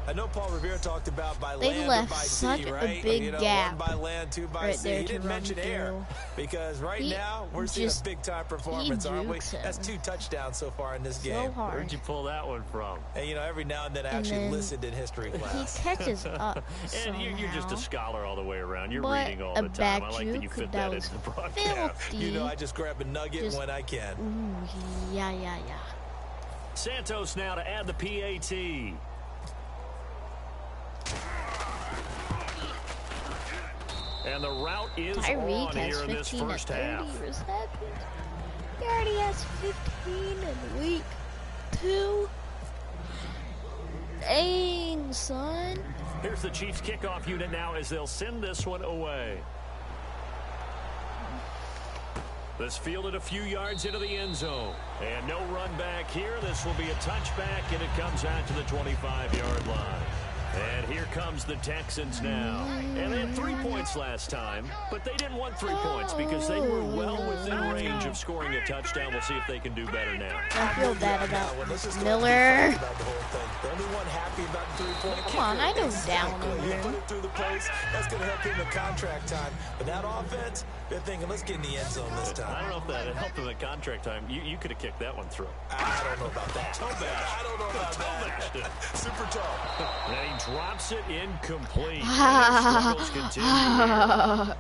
I know Paul Revere talked about by They land or left by such sea, a right? big you know, gap 1 by land, 2 by right sea. there He to didn't run mention air through. because right He now we're seeing a just- big-time performance, aren't we? jukes him. That's 2 touchdowns so far in this So game. hard. Where'd you pull that one from? And, you know, every now and then I And actually then listened in history He class. catches up And you're just a somehow. scholar all the way around. You're But reading all a the time. back I like that you juke fit that that was into the broadcast. filthy. You know, I just grab a nugget Just- when I can. Ooh, yeah. Santos now to add the PAT. And the route is Tyreek on has here in this 15 first and 30 half. receptions. He already has 15 in week 2. Dang, son. Here's the Chiefs kickoff unit now as they'll send this one away. This fielded a few yards into the end zone. And no run back here. This will be a touchback, and it comes out to the 25-yard line. And here comes the Texans now. And they had 3 points last time, but they didn't want 3 points because they were well within range of scoring a touchdown. We'll see if they can do better now. I feel bad about Let's just Miller. about the whole thing. The only one happy about the 3-point Come on, I know down Exactly. over You him. put it through the post. That's going to help him in contract time. But that offense, they're thinking, let's get in the end zone this I time. don't know if that helped him at contract time. You could have kicked that one through. I don't know about that. I don't know about Bashed it. that. Super tall. And he drops it incomplete. And their struggles continue.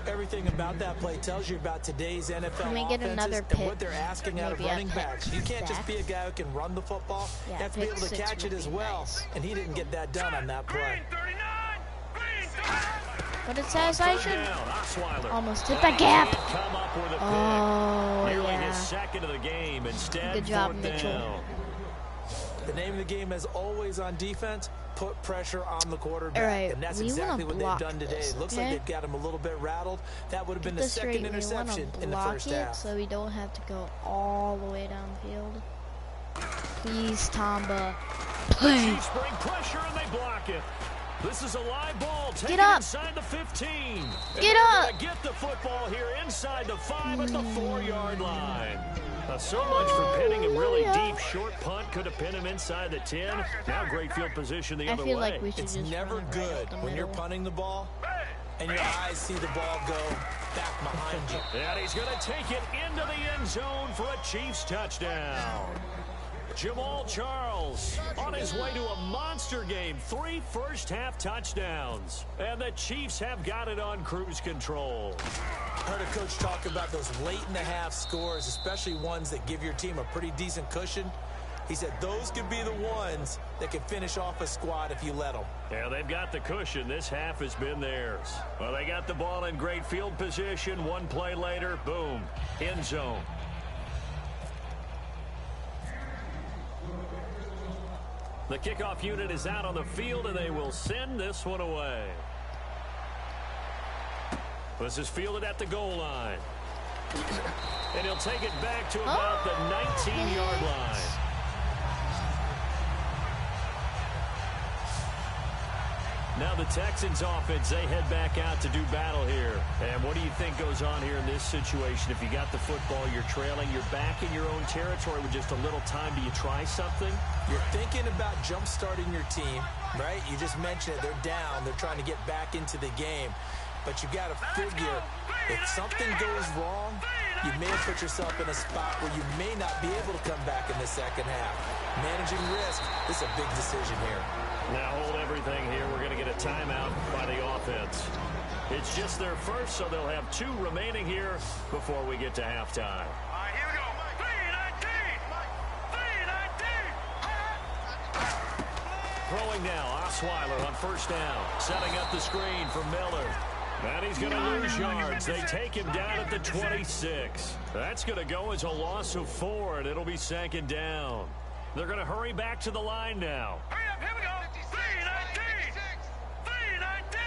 Everything about that play tells you about today's NFL Can we get offenses another and pick? what they're asking out of Maybe a running pick backs. You can't just sack? be a guy who can run the football. Yeah, you have to be pick able to 6 catch it would as be well. nice. And he didn't get that done on that play. Green 39! Green 39! But it says I should Osweiler almost hit the gap. come up with a pick. Oh, Nearly his yeah. second of the game. Instead, Good job, 4th Mitchell. down. The name of the game is always on defense. Put pressure on the quarterback. All right, and that's we exactly wanna what they've block done today. this, It looks okay? like they've got him a little bit rattled. That would have been the This second straight, we want interception to in the block first it half. so we don't have to go all the way downfield. Please, Tamba. Please. Chiefs bring pressure and they block it. This is a live ball taken up. inside the 15. And Get they're up. gonna get the football here inside the 5 at the 4-yard line. So much for pinning him really deep. Short punt could have pinned him inside the 10. Now great field position the I other feel way. like we should It's just never run it good right up the when you're middle. punting the ball and your eyes see the ball go back behind you. And he's going to take it into the end zone for a Chiefs touchdown. Jamal Charles on his way to a monster game. 3 first-half touchdowns. And the Chiefs have got it on cruise control. Heard a coach talk about those late-in-the-half scores, especially ones that give your team a pretty decent cushion. He said those could be the ones that can finish off a squad if you let them. Yeah, they've got the cushion. This half has been theirs. Well, they got the ball in great field position. One play later, boom, end zone. The kickoff unit is out on the field, and they will send this one away. This is fielded at the goal line. And he'll take it back to about the 19-yard line. Now the Texans offense, they head back out to do battle here. And what do you think goes on here in this situation? If you got the football, you're trailing, you're back in your own territory with just a little time. Do you try something? You're thinking about jump-starting your team, right? You just mentioned it. They're down. They're trying to get back into the game. But you got to figure if something goes wrong, you may have put yourself in a spot where you may not be able to come back in the second half. Managing risk, this is a big decision here. Now hold everything here. We're going to get a timeout by the offense. It's just their first, so they'll have 2 remaining here before we get to halftime. All right, here we go. 3-19. Throwing now, Osweiler on first down. Setting up the screen for Miller. And he's going to lose yards. They take him down at the 26. That's going to go as a loss of 4, and it'll be 2nd down. They're going to hurry back to the line now. Hurry up, here we go. 3-19. 3-19.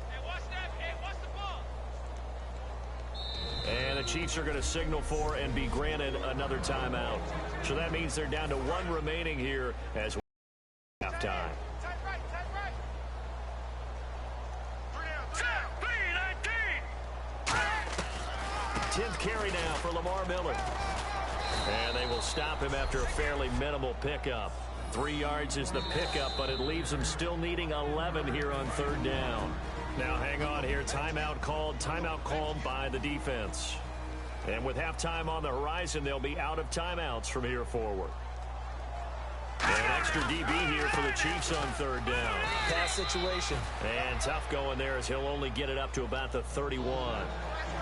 Hey, what's that? Hey, what's the ball? And the Chiefs are going to signal for and be granted another timeout. So that means they're down to 1 remaining here as we halftime. Tight right, tight right. 3-19. 10th carry now for Lamar Miller. And they will stop him after a fairly minimal pickup. 3 yards is the pickup, but it leaves them still needing 11 here on 3rd down. Now hang on here. Timeout called by the defense. And with halftime on the horizon, they'll be out of timeouts from here forward. An extra DB here for the Chiefs on 3rd down. Pass situation. And tough going there as he'll only get it up to about the 31.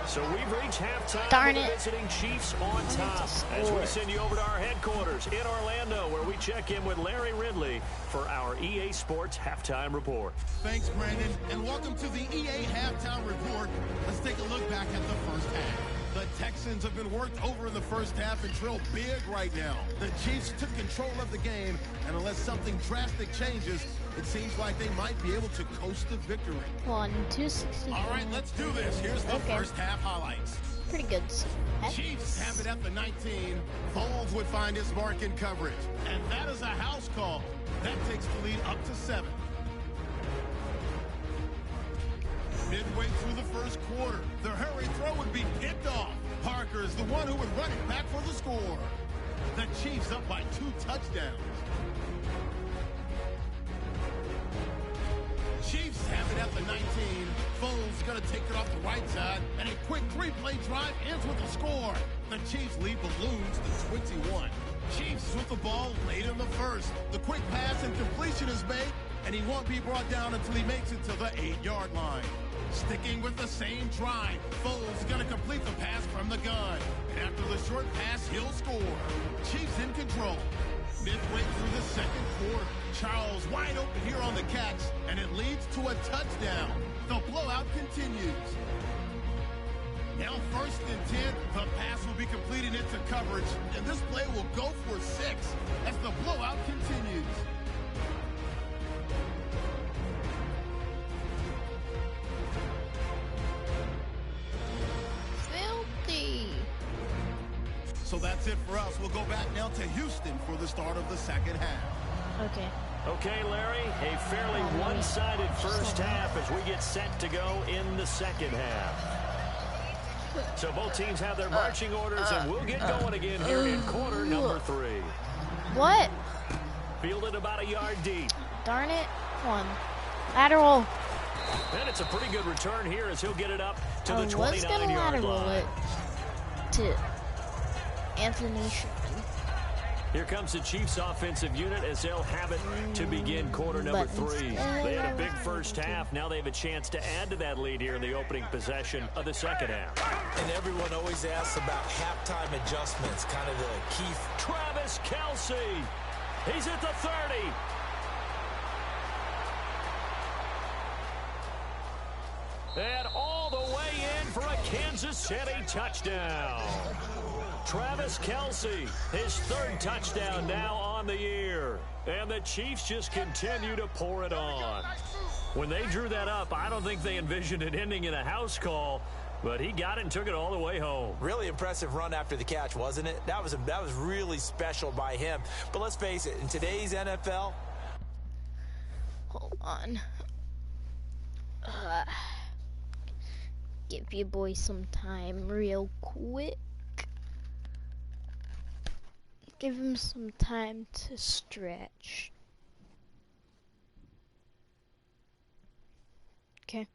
So we've reached halftime Darn with the it. visiting Chiefs on top as we send you over to our headquarters in Orlando, where we check in with Larry Ridley for our EA Sports Halftime Report. Thanks, Brandon, and welcome to the EA Halftime Report. Let's take a look back at the first half. The Texans have been worked over in the first half and trail big right now. The Chiefs took control of the game, and unless something drastic changes, it seems like they might be able to coast to victory. 1-2-60. All right, let's do this. Here's the first half highlights. Pretty good. Chiefs have it at the 19. Foles would find his mark in coverage. And that is a house call. That takes the lead up to 7. Midway through the first quarter, the hurry throw would be picked off. Parker is the one who would run it back for the score. The Chiefs up by 2 touchdowns. Chiefs have it at the 19. Foles going to take it off the right side, and a quick 3-play drive ends with a score. The Chiefs lead balloons to 21. Chiefs with the ball late in the first. The quick pass and completion is made, and he won't be brought down until he makes it to the 8-yard line. Sticking with the same drive, Foles going to complete the pass from the gun. And after the short pass, he'll score. Chiefs in control. midway through the second quarter. Charles wide open here on the catch, and it leads to a touchdown. The blowout continues. Now 1st and 10, the pass will be completed into coverage, and this play will go for 6 as the blowout continues. Filthy. So that's it for us. We'll go back now to Houston for the start of the second half. Okay. Okay, Larry, a fairly one-sided first half as we get set to go in the second half. So both teams have their marching orders, and we'll get going again here in quarter number 3. What? Fielded about a yard deep. Darn it. One. Lateral. And it's a pretty good return here as he'll get it up to I the was gonna 29-yard lateral line. it to Anthony Sherman. Here comes the Chiefs offensive unit as they'll have it to begin quarter number 3. They had a big first half. Now they have a chance to add to that lead here in the opening possession of the second half. And everyone always asks about halftime adjustments, kind of the key. Travis Kelce. He's at the 30. And all the way in for a Kansas City touchdown. Travis Kelce, his 3rd touchdown now on the year. And the Chiefs just continue to pour it on. When they drew that up, I don't think they envisioned it ending in a house call, but he got it and took it all the way home. Really impressive run after the catch, wasn't it? That was really special by him. But let's face it, in today's NFL... Hold on. Give you boys some time real quick. Give him some time to stretch. Okay.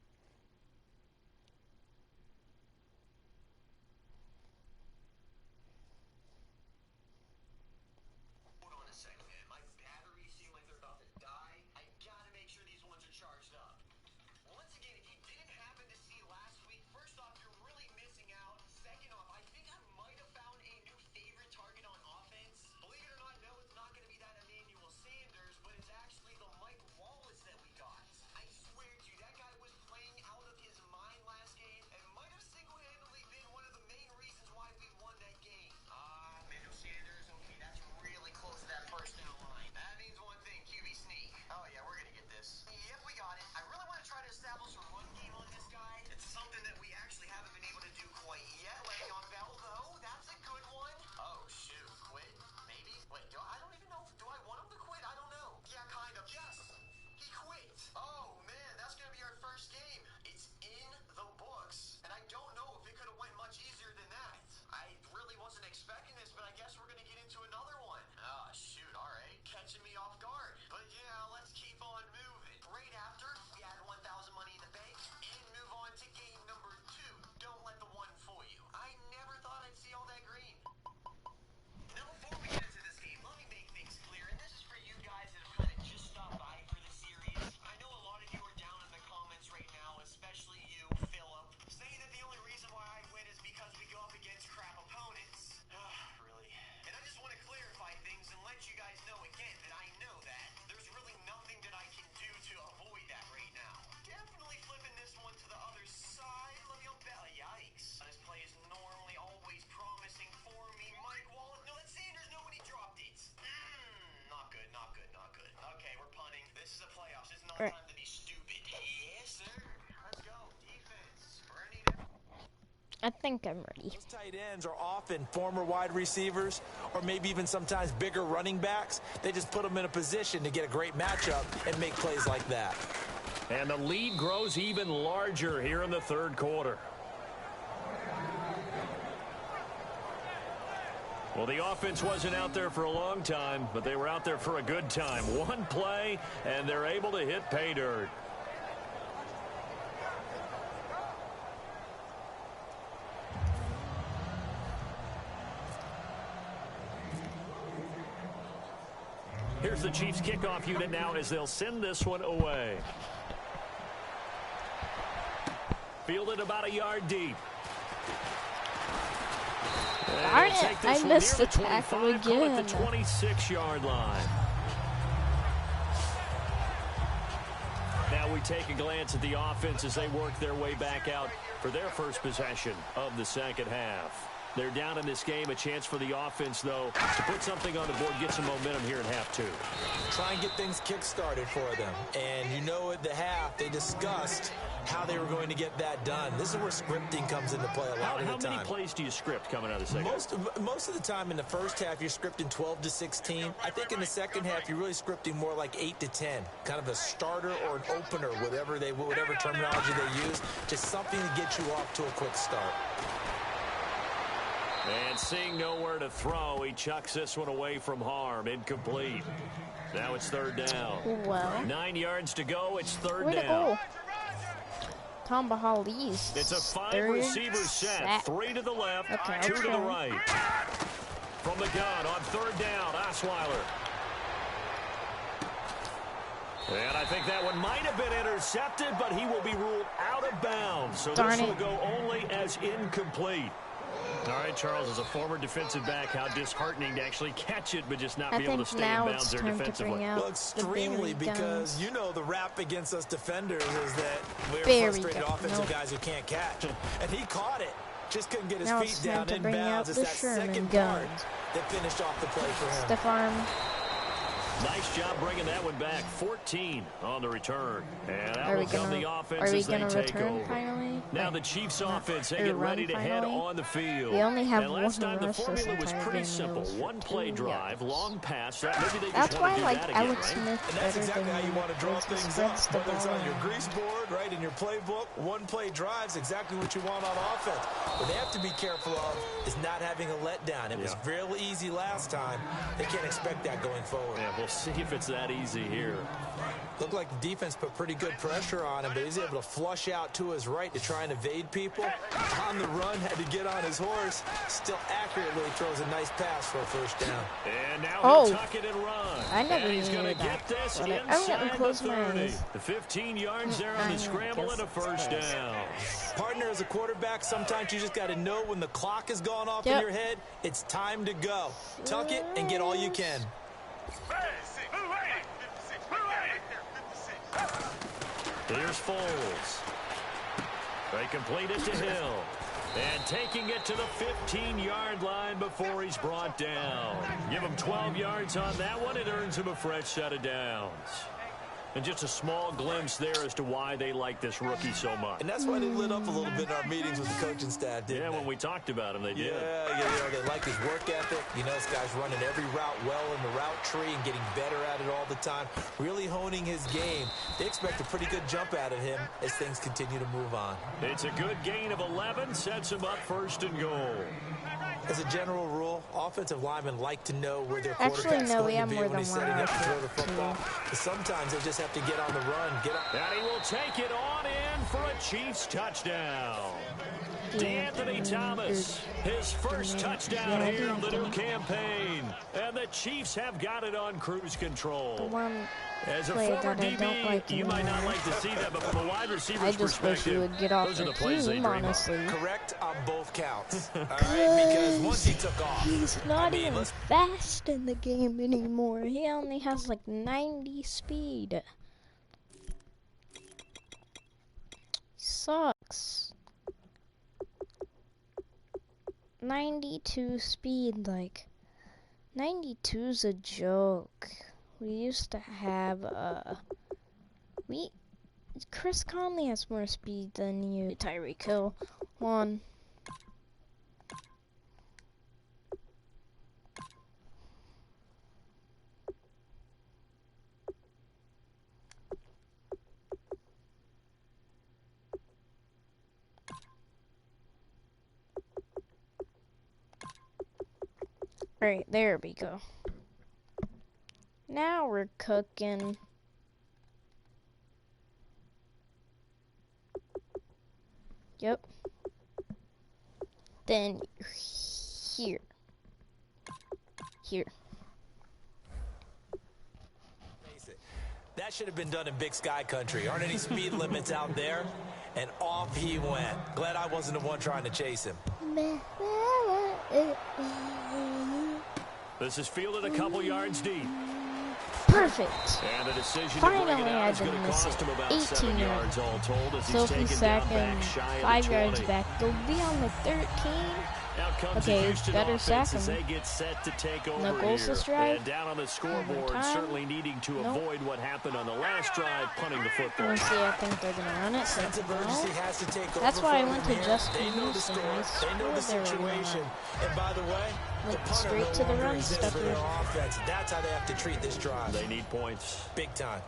Hold on a second, man. My batteries seem like they're about to die. I gotta make sure these ones are charged up. Once again, if you didn't happen to see last week, first off, you're really missing out. Second off, I think I might have found a new favorite target on offense. Believe it or not, no, it's not going to be that Emmanuel Sanders, but it's actually the Mike Wallace that we got. I swear to you, that guy was playing out of his mind last game and might have single-handedly been one of the main reasons why we won that game. Emmanuel Sanders, okay, that's really close to that first down line. That means one thing, QB sneak. Oh, yeah, we're going to get this. Yep, we got it. I really want to try to establish a run game on this guy. It's something that we actually haven't been able to do quite yet. Le'Veon Bell, though, that's a good one. Oh, shoot, quit? Maybe? Wait, I don't even know. Do I want him to quit? I don't know. Yeah, kind of. Yes, he quit. Oh, man, that's going to be our first game. It's in the books. And I don't know if it could have went much easier than that. I really wasn't expecting this, but I guess we're going to get into another one. Oh, shoot, all right. Catching me off guard. But, yeah, let's keep on moving. Right after, we add 1,000 money in the bank and move on to game number 2. Don't let the one fool you. I never thought I'd see all that green. Now, before we get into this game, let me make things clear, and this is for you guys that have kind of just stopped by for the series. I know a lot of you are down in the comments right now, especially you, Philip, saying that the only reason why I win is because we go up against crap opponents. Really? And I just want to clarify things and let you guys know again that I know that there's really nothing that I can do to avoid that right now. Definitely flipping this one to the other side. Le'Veon Bell, yikes. This play is normally always promising for me. Mike Wallace, no, that's Sanders, no, when he dropped it. Not good, not good, not good. Okay, we're punting. This is a playoffs. It's not time to be stupid. Yes, sir. Let's go. Defense. Bernie. I think I'm ready. Those tight ends are often former wide receivers or maybe even sometimes bigger running backs. They just put them in a position to get a great matchup and make plays like that. And the lead grows even larger here in the 3rd quarter. Well, the offense wasn't out there for a long time, but they were out there for a good time. One play, and they're able to hit pay dirt. Here's the Chiefs kickoff unit now as they'll send this one away. Fielded about a yard deep. Darn it, I missed the tackle again. At the 26-yard line. Now we take a glance at the offense as they work their way back out for their first possession of the second half. They're down in this game. A chance for the offense, though, to put something on the board, get some momentum here in half two. Try and get things kick-started for them. And you know at the half, they discussed how they were going to get that done. This is where scripting comes into play a lot of the time. How many plays do you script coming out of the second half? Most of the time in the first half, you're scripting 12 to 16. I think in the second half, you're really scripting more like 8 to 10. Kind of a starter or an opener, whatever terminology they use. Just something to get you off to a quick start. And seeing nowhere to throw, he chucks this one away from harm. Incomplete. Now it's third down. Well. 9 yards to go. It's third Way to down. go. Tamba It's a five-receiver set. 3 to the left, okay, 2 to the right. From the gun on third down, Osweiler. And I think that one might have been intercepted, but he will be ruled out of bounds. So this will go only as incomplete. All right, Charles, as a former defensive back, how disheartening to actually catch it, but just not be able to stay in bounds there defensively. Well, extremely, because you know the rap against us defenders is that we're frustrated offensive guys who can't catch. And he caught it. Just couldn't get his feet down in bounds. It's that second part that finished off the play for him. Stiff arm. Nice job bringing that one back. 14 on the return. And out will come the offense as they take over. Finally? Now the Chiefs offense, they get ready to head on the field. They only have and last time the formula was pretty simple. One play drive, long pass. Maybe they That's just why want I to do like that again, Alex right? Smith And that's exactly how you want to draw things up. Whether it's on your grease board, right, in your playbook, one play drives exactly what you want on offense. What they have to be careful of is not having a letdown. It was real easy last time. They can't expect that going forward. Yeah, we'll see if it's that easy here. Looked like the defense put pretty good pressure on him, but he's able to flush out to his right to try and evade people. On the run, had to get on his horse. Still accurately throws a nice pass for a first down. And now he'll tuck it and run. I never and he's going to get this inside the 30. The 15 yards there on the scramble and a first down. Partner, as a quarterback, sometimes you just got to know when the clock has gone off in your head, it's time to go. Tuck it and get all you can. Here's Foles. They complete it to Hill. And taking it to the 15-yard line before he's brought down. Give him 12 yards on that one. It earns him a fresh set of downs. And just a small glimpse there as to why they like this rookie so much. And that's why they lit up a little bit in our meetings with the coaching staff, didn't they? When we talked about him, they did. Yeah, they like his work ethic. You know, this guy's running every route well in the route tree and getting better at it all the time. Really honing his game. They expect a pretty good jump out of him as things continue to move on. It's a good gain of 11. Sets him up first and goal. As a general rule, offensive linemen like to know where their quarterback's going to be when he's setting up to throw the football. But sometimes they just have to get on the run. And he will take it on in for a Chiefs touchdown. DeAnthony Thomas, his first touchdown here of the new campaign. And the Chiefs have got it on cruise control. As a former DB, you might not like to see that, but from a wide receiver's perspective, wish you would get off those are the the plays they team, dream honestly. Correct on both counts. All right, because once he took off. He's not even fast in the game anymore. He only has like 90 speed. Sucks. 92 speed, like 92's a joke. We used to have Chris Conley has more speed than you. Tyreek Hill one. Alright, there we go. Now we're cooking. Yep. Then here. That should have been done in Big Sky Country. Aren't any speed limits out there? And off he went. Glad I wasn't the one trying to chase him. This is fielded a couple yards deep. Perfect. And the decision Finally, to bring it out I've is been going to missing cost him about 18 7 yards all told as he's Sophie taken sack down and back shy of 5 the yards 20. back. They'll be on the 13. Out comes Okay, the Houston better offense sack as him. they get set to take over No goals here. this drive. And down on the scoreboard, time. certainly needing to Nope. avoid what happened on the last drive, punting the football. Let's see, I think they're gonna run it. Sense of urgency has to take over. That's why I for went them to here. just They know the Houston. score. I They know the swore they were gonna situation. And by the way, the Went punter straight no to the longer run, exists for Stucker. their offense. That's how they have to treat this drive. They need points. Big time.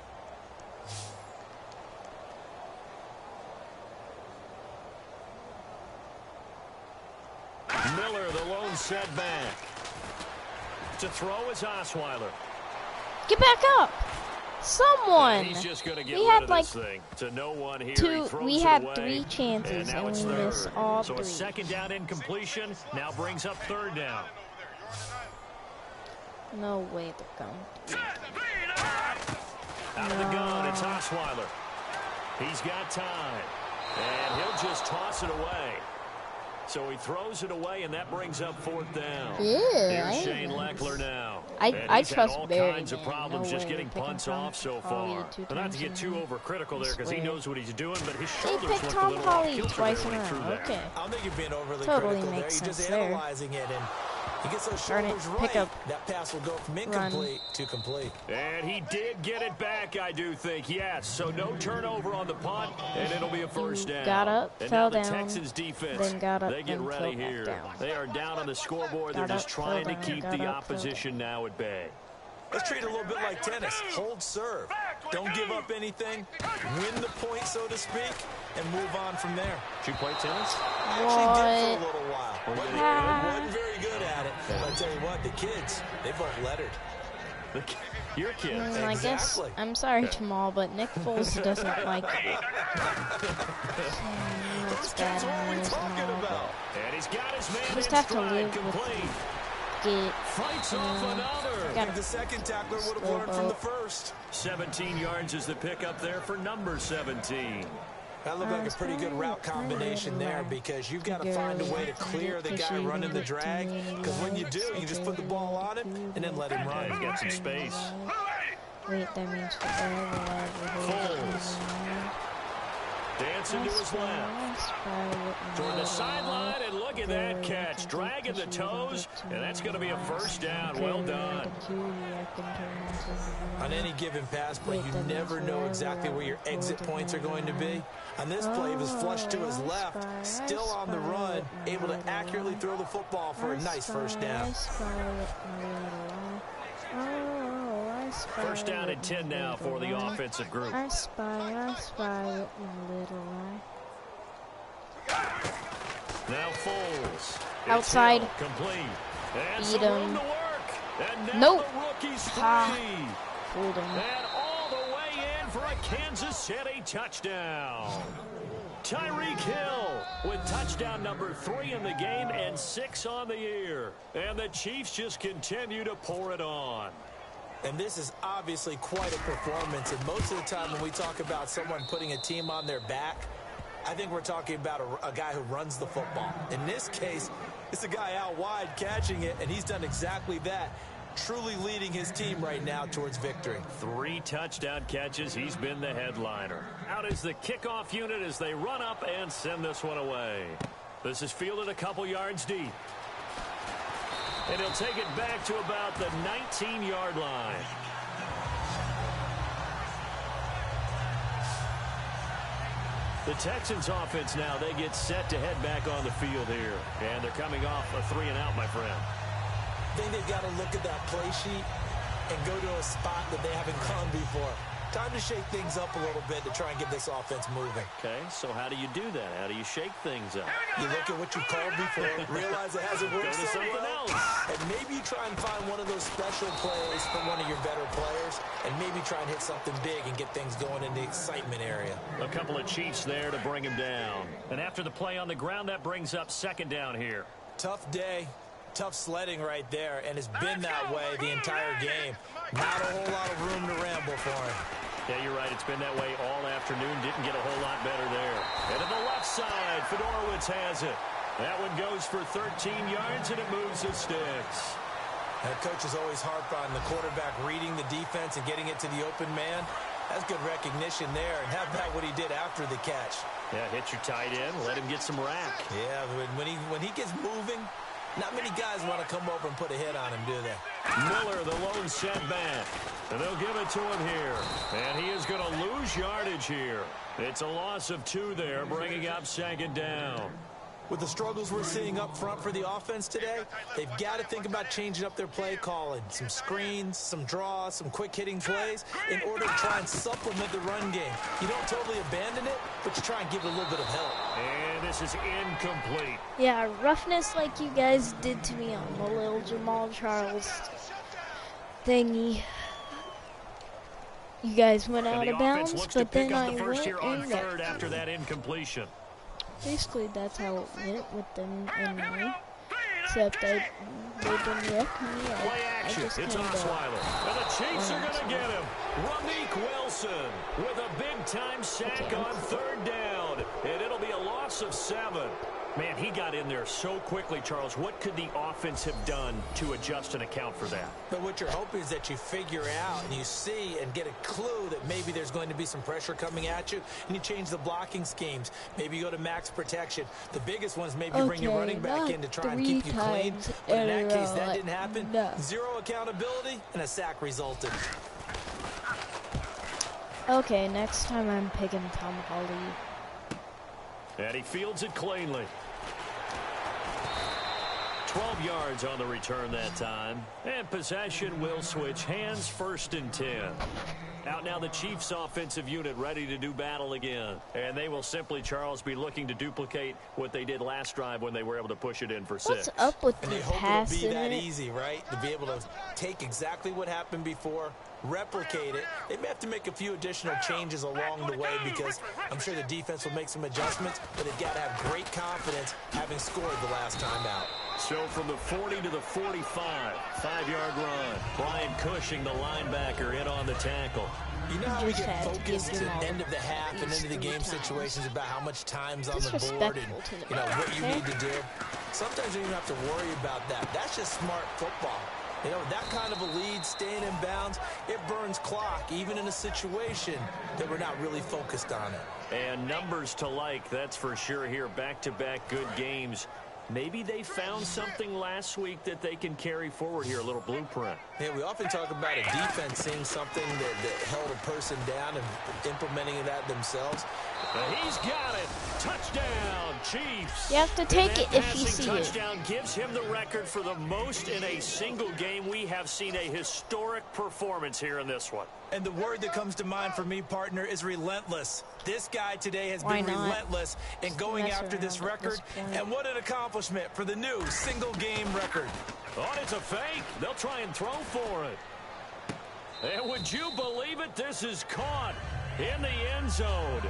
Miller, the lone setback. To throw is Osweiler. Get back up! Someone! He's just going to get We rid had of like this thing. To no one here. two. He throws We it had away. 3 chances now and it's we third. missed all So 3. a second down incompletion now brings up third down. No way they're going. Out of the gun, it's Osweiler. He's got time. And he'll just toss it away. So he throws it away, and that brings up fourth down. Here's Shane Leckler now. And I he's had trust all Barry, kinds of man. problems No just way getting they're picking punts Tom off so Holly far. 2 But not to get times too in a row. overcritical there because he swear. knows what he's doing, but his They shoulders picked look a Tom little off Holly kilter twice there in when a he threw row. that. Okay. I don't think you're being overly Totally critical there. makes You're just sense there. analyzing it, and he gets those Darn it. shoulders Pick right. up. That pass will go from incomplete to complete. And he did get it back, I do think, yes. So no turnover on the punt, and it'll be a first down. Got up, and fell now the down, Texans defense, then got up, they get then ready fell back here. down. They are down on the scoreboard. They're Got just up, fell trying to down, keep got the up, fell opposition now at bay. Let's treat it a little bit like tennis. Hold serve. Don't give up anything. Win the point, so to speak, and move on from there. Did you play tennis? Actually did for a little while. Ah. Wasn't very good at it. But I tell you what, the kids, they both lettered. Your kids. I guess, Exactly. I'm sorry, Jamal, but Nick Foles doesn't like it. That's what we're talking about. And he's got his man Just in have to stride, live with complete. Get Fights off another. Gotta The second tackler would have learned from the first. 17 yards is the pickup there for number 17. That looked like a pretty good route combination there because you've got to find a way to clear the guy running the drag. Because when you do, you just put the ball on him and then let him run. He's got some space. Wait, that means forever. Foles. Dancing to his left. Toward the sideline, and look at that catch. Dragging the toes, and that's going to be a first down. Well done. On any given pass play, you never know exactly where your exit points are going to be. On this play, he was flushed to his left, still on the run, able to accurately throw the football for a nice first down. First down and 10 now for the offensive group. I spy with my little eye. Now Foles. Outside. It's Hill, complete. And Beat some him. room to work. And now Nope. the rookie's free. Ha. Fooled him. And all the way in for a Kansas City touchdown. Tyreek Hill with touchdown number 3 in the game and 6 on the year. And the Chiefs just continue to pour it on. And this is obviously quite a performance. And most of the time when we talk about someone putting a team on their back, I think we're talking about a guy who runs the football. In this case, it's a guy out wide catching it, and he's done exactly that, truly leading his team right now towards victory. 3 touchdown catches. He's been the headliner. Out is the kickoff unit as they run up and send this one away. This is fielded a couple yards deep. And he'll take it back to about the 19-yard line. The Texans offense now, they get set to head back on the field here. And they're coming off a 3-and-out, my friend. I think they've got to look at that play sheet and go to a spot that they haven't gone before. Time to shake things up a little bit to try and get this offense moving. Okay, so how do you do that? How do you shake things up? You look at what you called before, realize it hasn't worked Go to so something well, else. and maybe you try and find one of those special plays from one of your better players, and maybe try and hit something big and get things going in the excitement area. A couple of Chiefs there to bring him down. And after the play on the ground, that brings up second down here. Tough day, tough sledding right there, and it's been that way the entire game. Not a whole lot of room to ramble for him. Yeah, you're right. It's been that way all afternoon. Didn't get a whole lot better there. And to the left side, Fedorowicz has it. That one goes for 13 yards, and it moves the sticks. That coach is always harp on the quarterback reading the defense and getting it to the open man. That's good recognition there. And how about what he did after the catch? Yeah, hit your tight end, let him get some rack. Yeah, when he gets moving, not many guys want to come over and put a hit on him, do they? Miller, the lone setback. And they'll give it to him here. And he is going to lose yardage here. It's a loss of 2 there, bringing up 2nd down. With the struggles we're seeing up front for the offense today, they've got to think about changing up their play calling. Some screens, some draws, some quick-hitting plays in order to try and supplement the run game. You don't totally abandon it, but you try and give it a little bit of help. And this is incomplete. Yeah, roughness like you guys did to me on the little Jamal Charles thingy. You guys went out of bounds, but then I went and third after that incompletion. Basically, that's how it went with them anyway. Except they didn't wreck me. Play action. It's Osweiler. And the Chiefs are going to get him. Ramik Wilson with a big-time sack on 3rd down. And it'll be a loss of 7. Man, he got in there so quickly, Charles. What could the offense have done to adjust and account for that? But what you're hoping is that you figure out and you see and get a clue that maybe there's going to be some pressure coming at you, and you change the blocking schemes. Maybe you go to max protection. The biggest one is maybe bring your running back in to try and keep you clean. But in that case, that didn't happen. No. 0 accountability, and a sack resulted. Okay, next time I'm picking Tom Holly. And he fields it cleanly. 12 yards on the return that time. And possession will switch hands, 1st and 10. Out now the Chiefs offensive unit ready to do battle again. And they will simply, Charles, be looking to duplicate what they did last drive when they were able to push it in for 6. What's up with and the they hope pass it'll be that in it? easy, right? To be able to take exactly what happened before, replicate it. They may have to make a few additional changes along the way because I'm sure the defense will make some adjustments, but they've got to have great confidence having scored the last time out. So from the 40 to the 45, 5-yard run. Brian Cushing, the linebacker, in on the tackle. You know how we get focused at the end of the half and into the game situations about how much time's on the board and what you need to do? Sometimes you don't even have to worry about that. That's just smart football. You know, that kind of a lead, staying in bounds, it burns clock, even in a situation that we're not really focused on it. And numbers to like, that's for sure here. Back-to-back good games. Maybe they found something last week that they can carry forward here, a little blueprint. Yeah, we often talk about a defense seeing something that held a person down and implementing that themselves. And he's got it. Touchdown, Chiefs. You have to take it if you see it. Touchdown gives him the record for the most in a single game. We have seen a historic performance here in this one. And the word that comes to mind for me, partner, is relentless. This guy today has been relentless in going after this record. And what an accomplishment for the new single-game record. Oh, it's a fake. They'll try and throw for it. And would you believe it? This is caught in the end zone.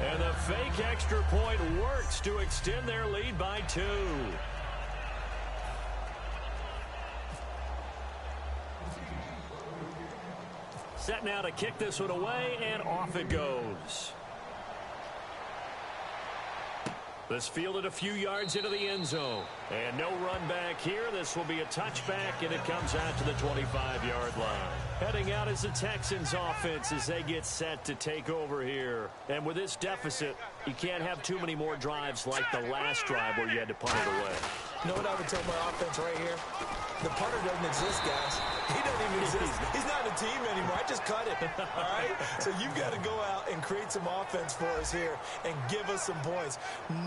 And the fake extra point works to extend their lead by 2. Set now to kick this one away, and off it goes. This fielded a few yards into the end zone. And no run back here. This will be a touchback, and it comes out to the 25-yard line. Heading out is the Texans offense as they get set to take over here. And with this deficit, you can't have too many more drives like the last drive where you had to punt it away. You know what I would tell my offense right here? The punter doesn't exist, guys. He doesn't even exist. He's not a team anymore. I just cut him, all right? So you've got to go out and create some offense for us here and give us some points.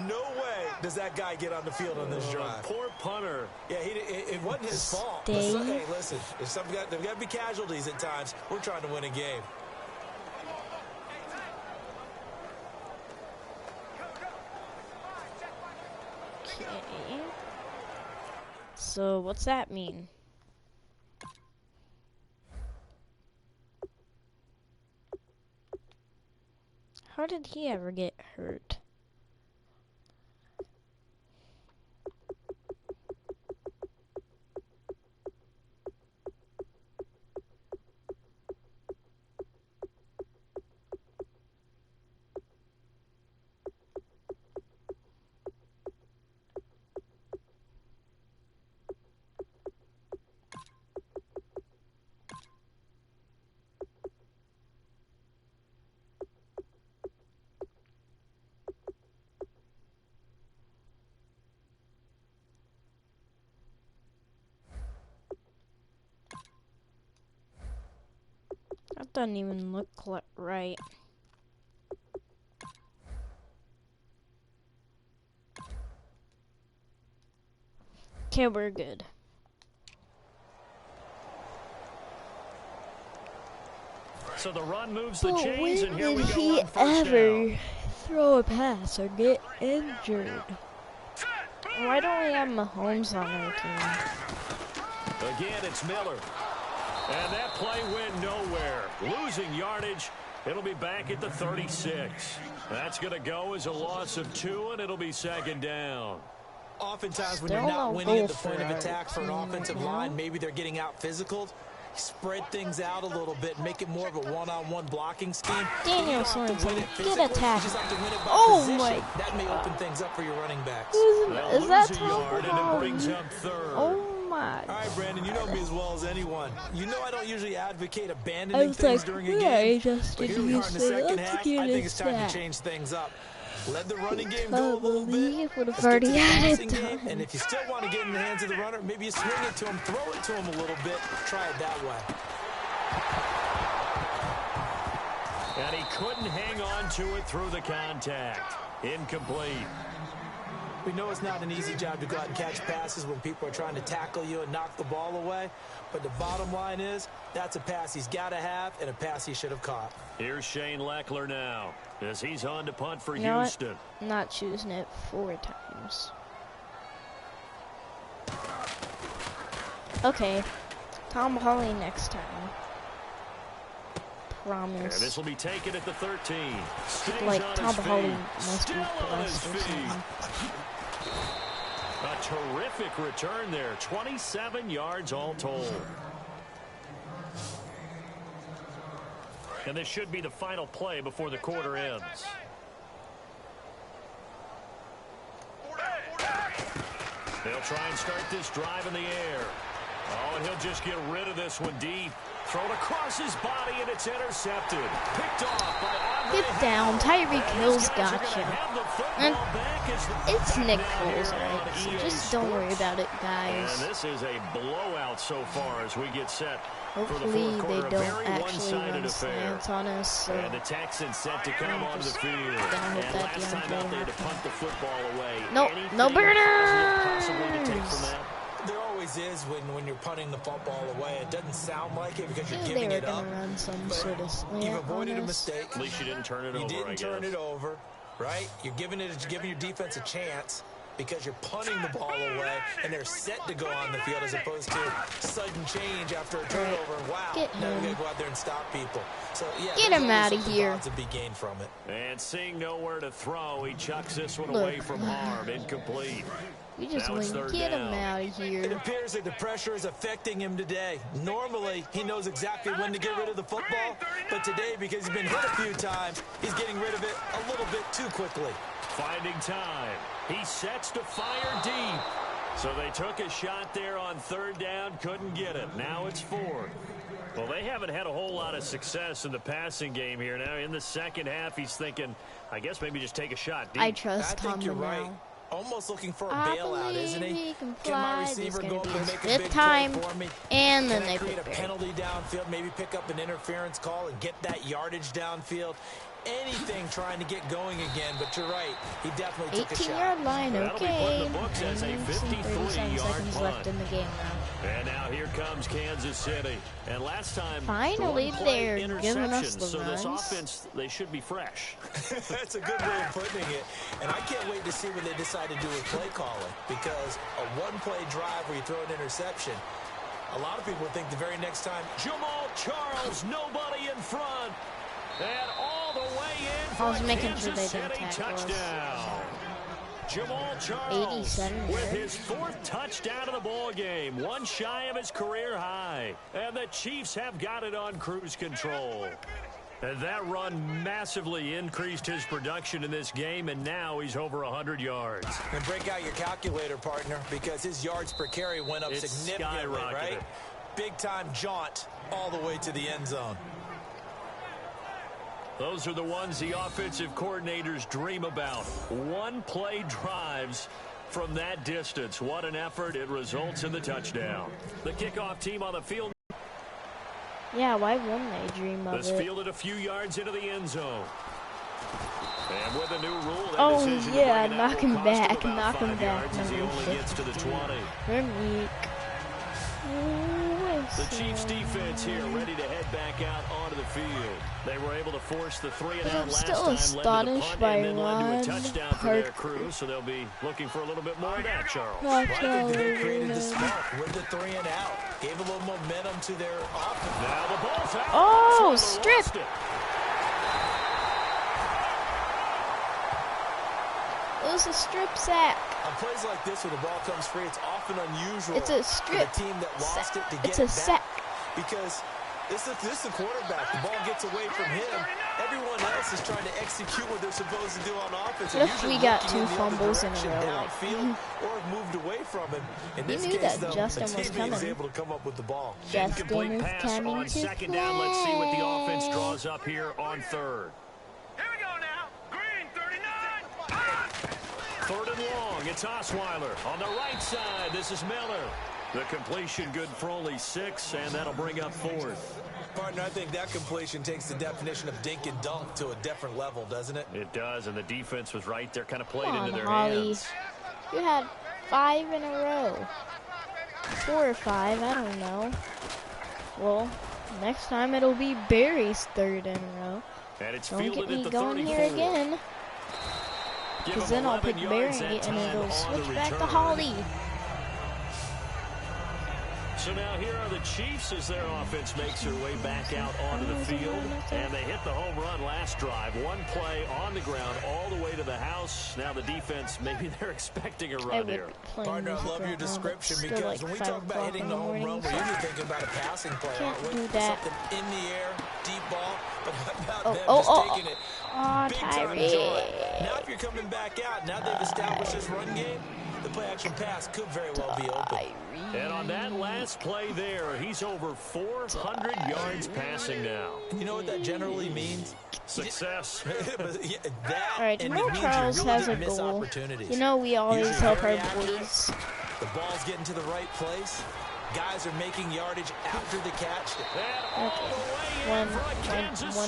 No way does that guy get on the field on this drive. Poor punter. Yeah, it wasn't his fault. But hey, listen, there's got to be casualties at times. We're trying to win a game. Okay. So what's that mean? How did he ever get hurt? That doesn't even look right. Okay, we're good. So the run moves the But chains, when and here we did go he on first ever down. throw a pass or get injured? Why don't we have Mahomes on our team? Again, it's Miller. And that play went nowhere. Losing yardage. It'll be back at the 36. That's going to go as a loss of 2, and it'll be second down. Oftentimes when Still you're not no winning goal at the point for of our attack for an team offensive right now. line, maybe they're getting out physical. Spread things out a little bit, make it more of a one-on-one blocking scheme. Daniel You don't have to win Sorensen, it get physically, a tackle. You just have to win it by Oh position. my That may open things up for your running backs. They'll Is that lose a Tom yard, and it Holland? brings up third. Oh my. All right, Brandon, you know me as well as anyone. You know I don't usually advocate I abandoning was things like, during a yeah, game. just But did here we you are in the say, second let's half. get I think a it's time sack. to change things up. Let the running game I go a little believe bit. would Let's have get already to the had passing it game. done. And if you still want to get in the hands of the runner, maybe you swing it to him, throw it to him a little bit. Try it that way. And he couldn't hang on to it through the contact. Incomplete. We know it's not an easy job to go out and catch passes when people are trying to tackle you and knock the ball away. But the bottom line is, that's a pass he's got to have and a pass he should have caught. Here's Shane Leckler now as he's on to punt for You know what? Houston. I'm not choosing it 4 times. Okay. Tom Holly next time. And Promise. this will be taken at the 13. Stays Like on Tom his Holly feet. must be Still on his blessed or feet. something. A terrific return there. 27 yards all told. And this should be the final play before the quarter ends. They'll try and start this drive in the air. Oh, and he'll just get rid of this one deep. Thrown across his body, and it's intercepted. Picked off by Andre Get down. Tyreek Hill's got you. And it's Nick Foles, right? So just don't worry about it, guys. And this is a blowout so far as we get set for the Hopefully fourth they quarter. A don't very actually one-sided run affair. slants on us. So And the Texans set to come onto the field. hope And that last time DeAndre out, they had to punt the football away. No, Anything no positive possibly to take burners. from that? There always is when you're punting the football away. It doesn't sound like it because you're Knew giving they it were up. gonna run some But sort of slant you've on avoided a us. mistake. At least you didn't turn it You over, I didn't turn guess. it over, right? You're giving your defense a chance because you're punting the ball away and they're set to go on the field as opposed to sudden change after a turnover. And wow, Get now we him. gotta go out there and stop people. So yeah, Get there's him always outta something here. positive to be gained from it. And seeing nowhere to throw, he chucks this one Look. away from harm. Incomplete. We just Now it's went, third get him down. out of It here. appears that the pressure is affecting him today. Normally, he knows exactly when to get rid of the football, but today, because he's been hit a few times, he's getting rid of it a little bit too quickly. Finding time. He sets to fire deep. So they took a shot there on third down, couldn't get it. Now it's fourth. Well, they haven't had a whole lot of success in the passing game here. Now in the second half, he's thinking, I guess maybe just take a shot deep. I trust I think you're Tomlin right. now. Almost looking for a I bailout, isn't believe he? he can Can my fly. This is receiver gonna go up be and his make a 5th big time, play for me? and then Can I they create put a Barry. penalty downfield, maybe pick up an interference call and get that yardage downfield? Anything trying to get going again, but you're right. He definitely took a shot. 18-yard line, That'll be put okay. in the books as a 37 53-yard seconds punt. left in the game now. And now here comes Kansas City. And last time, Finally, one play they're giving us interceptions, the so this runs. offense, they should be fresh. That's a good way of putting it. And I can't wait to see what they decide to do with play calling, because a one-play drive where you throw an interception, a lot of people think the very next time, Jamal Charles, nobody in front. And all the way in for I was a making Kansas sure they didn't City tackle us. touchdown. Jamal Charles 87 with yards. his 4th touchdown of the ball game, one shy of his career high. And the Chiefs have got it on cruise control. And that run massively increased his production in this game, and now he's over 100 yards. and break out your calculator, partner, because his yards per carry went up It's significantly, skyrocketed. right? Big-time jaunt all the way to the end zone. Those are the ones the offensive coordinators dream about. One-play drives from that distance. What an effort. It results in the touchdown. The kickoff team on the field. Yeah, why wouldn't they dream of This it? fielded a few yards into the end zone. And with a new rule, that Oh, decision to yeah, bring it out knock will him cost back, about knock him 5 back. yards as he Number only gets to the 20. Vermeek. The Chiefs defense here ready to head back out onto the field. They were able to force the 3-and-out I'm last still time, led to the astonished punt, by and then led to a Ron touchdown for their crew, so they'll be looking for a little bit more of that, Charles. Well, I think that they created the spark with the 3-and-out. Gave a little momentum to their offense. Now the ball's out. Oh, strip. It was a strip sack. On plays like this, where the ball comes free, it's often unusual It's a for strip the team that lost it to get It's a it back. sack. Because this is the quarterback. The ball gets away from him. Everyone else is trying to execute what they're supposed to do on offense. What if we got 2 fumbles in a row? Downfield, or have moved away from him. In this knew case, that though, Justin the was teammate is coming. able to come up with the ball. Justin Incomplete is pass coming on to 2nd down. Let's see what the offense play. draws up here on 3rd. Here we go now. Green 39. 3rd and long. It's Osweiler on the right side. This is Miller. The completion good for only 6, and that'll bring up 4th. Partner, I think that completion takes the definition of dink and dunk to a different level, doesn't it? It does, and the defense was right there, kind of played Come on, into their Holly. hands. You had 5 in a row. 4 or 5, I don't know. Well, next time it'll be Barry's 3rd in a row. And it's Don't get fielded at me the going 34. here again. Give Because him then I'll 11 pick Barry yards and, that and time it'll on the switch back to return. Holly. So now here are the Chiefs as their offense makes their way back out onto the field. And they hit the home run last drive. 1 play on the ground all the way to the house. Now the defense, maybe they're expecting a run here. Partner, I love your description because when we talk about hitting the home run, we're usually thinking about a passing play, aren't we? do that. Something in the air, deep ball, but how about them oh, just taking it oh, big time Tyree. joy. Now if you're coming back out, now they've established this run game, the play action pass could very well be open. And on that last play there, he's over 400 yards passing now. You know what that generally means? Success. That, Alright, and it Jamal means Charles you really has a didn't miss goal. opportunities. You know we always Usually help our very accurate. boys. The ball's getting to the right place. Guys are making yardage after the catch. One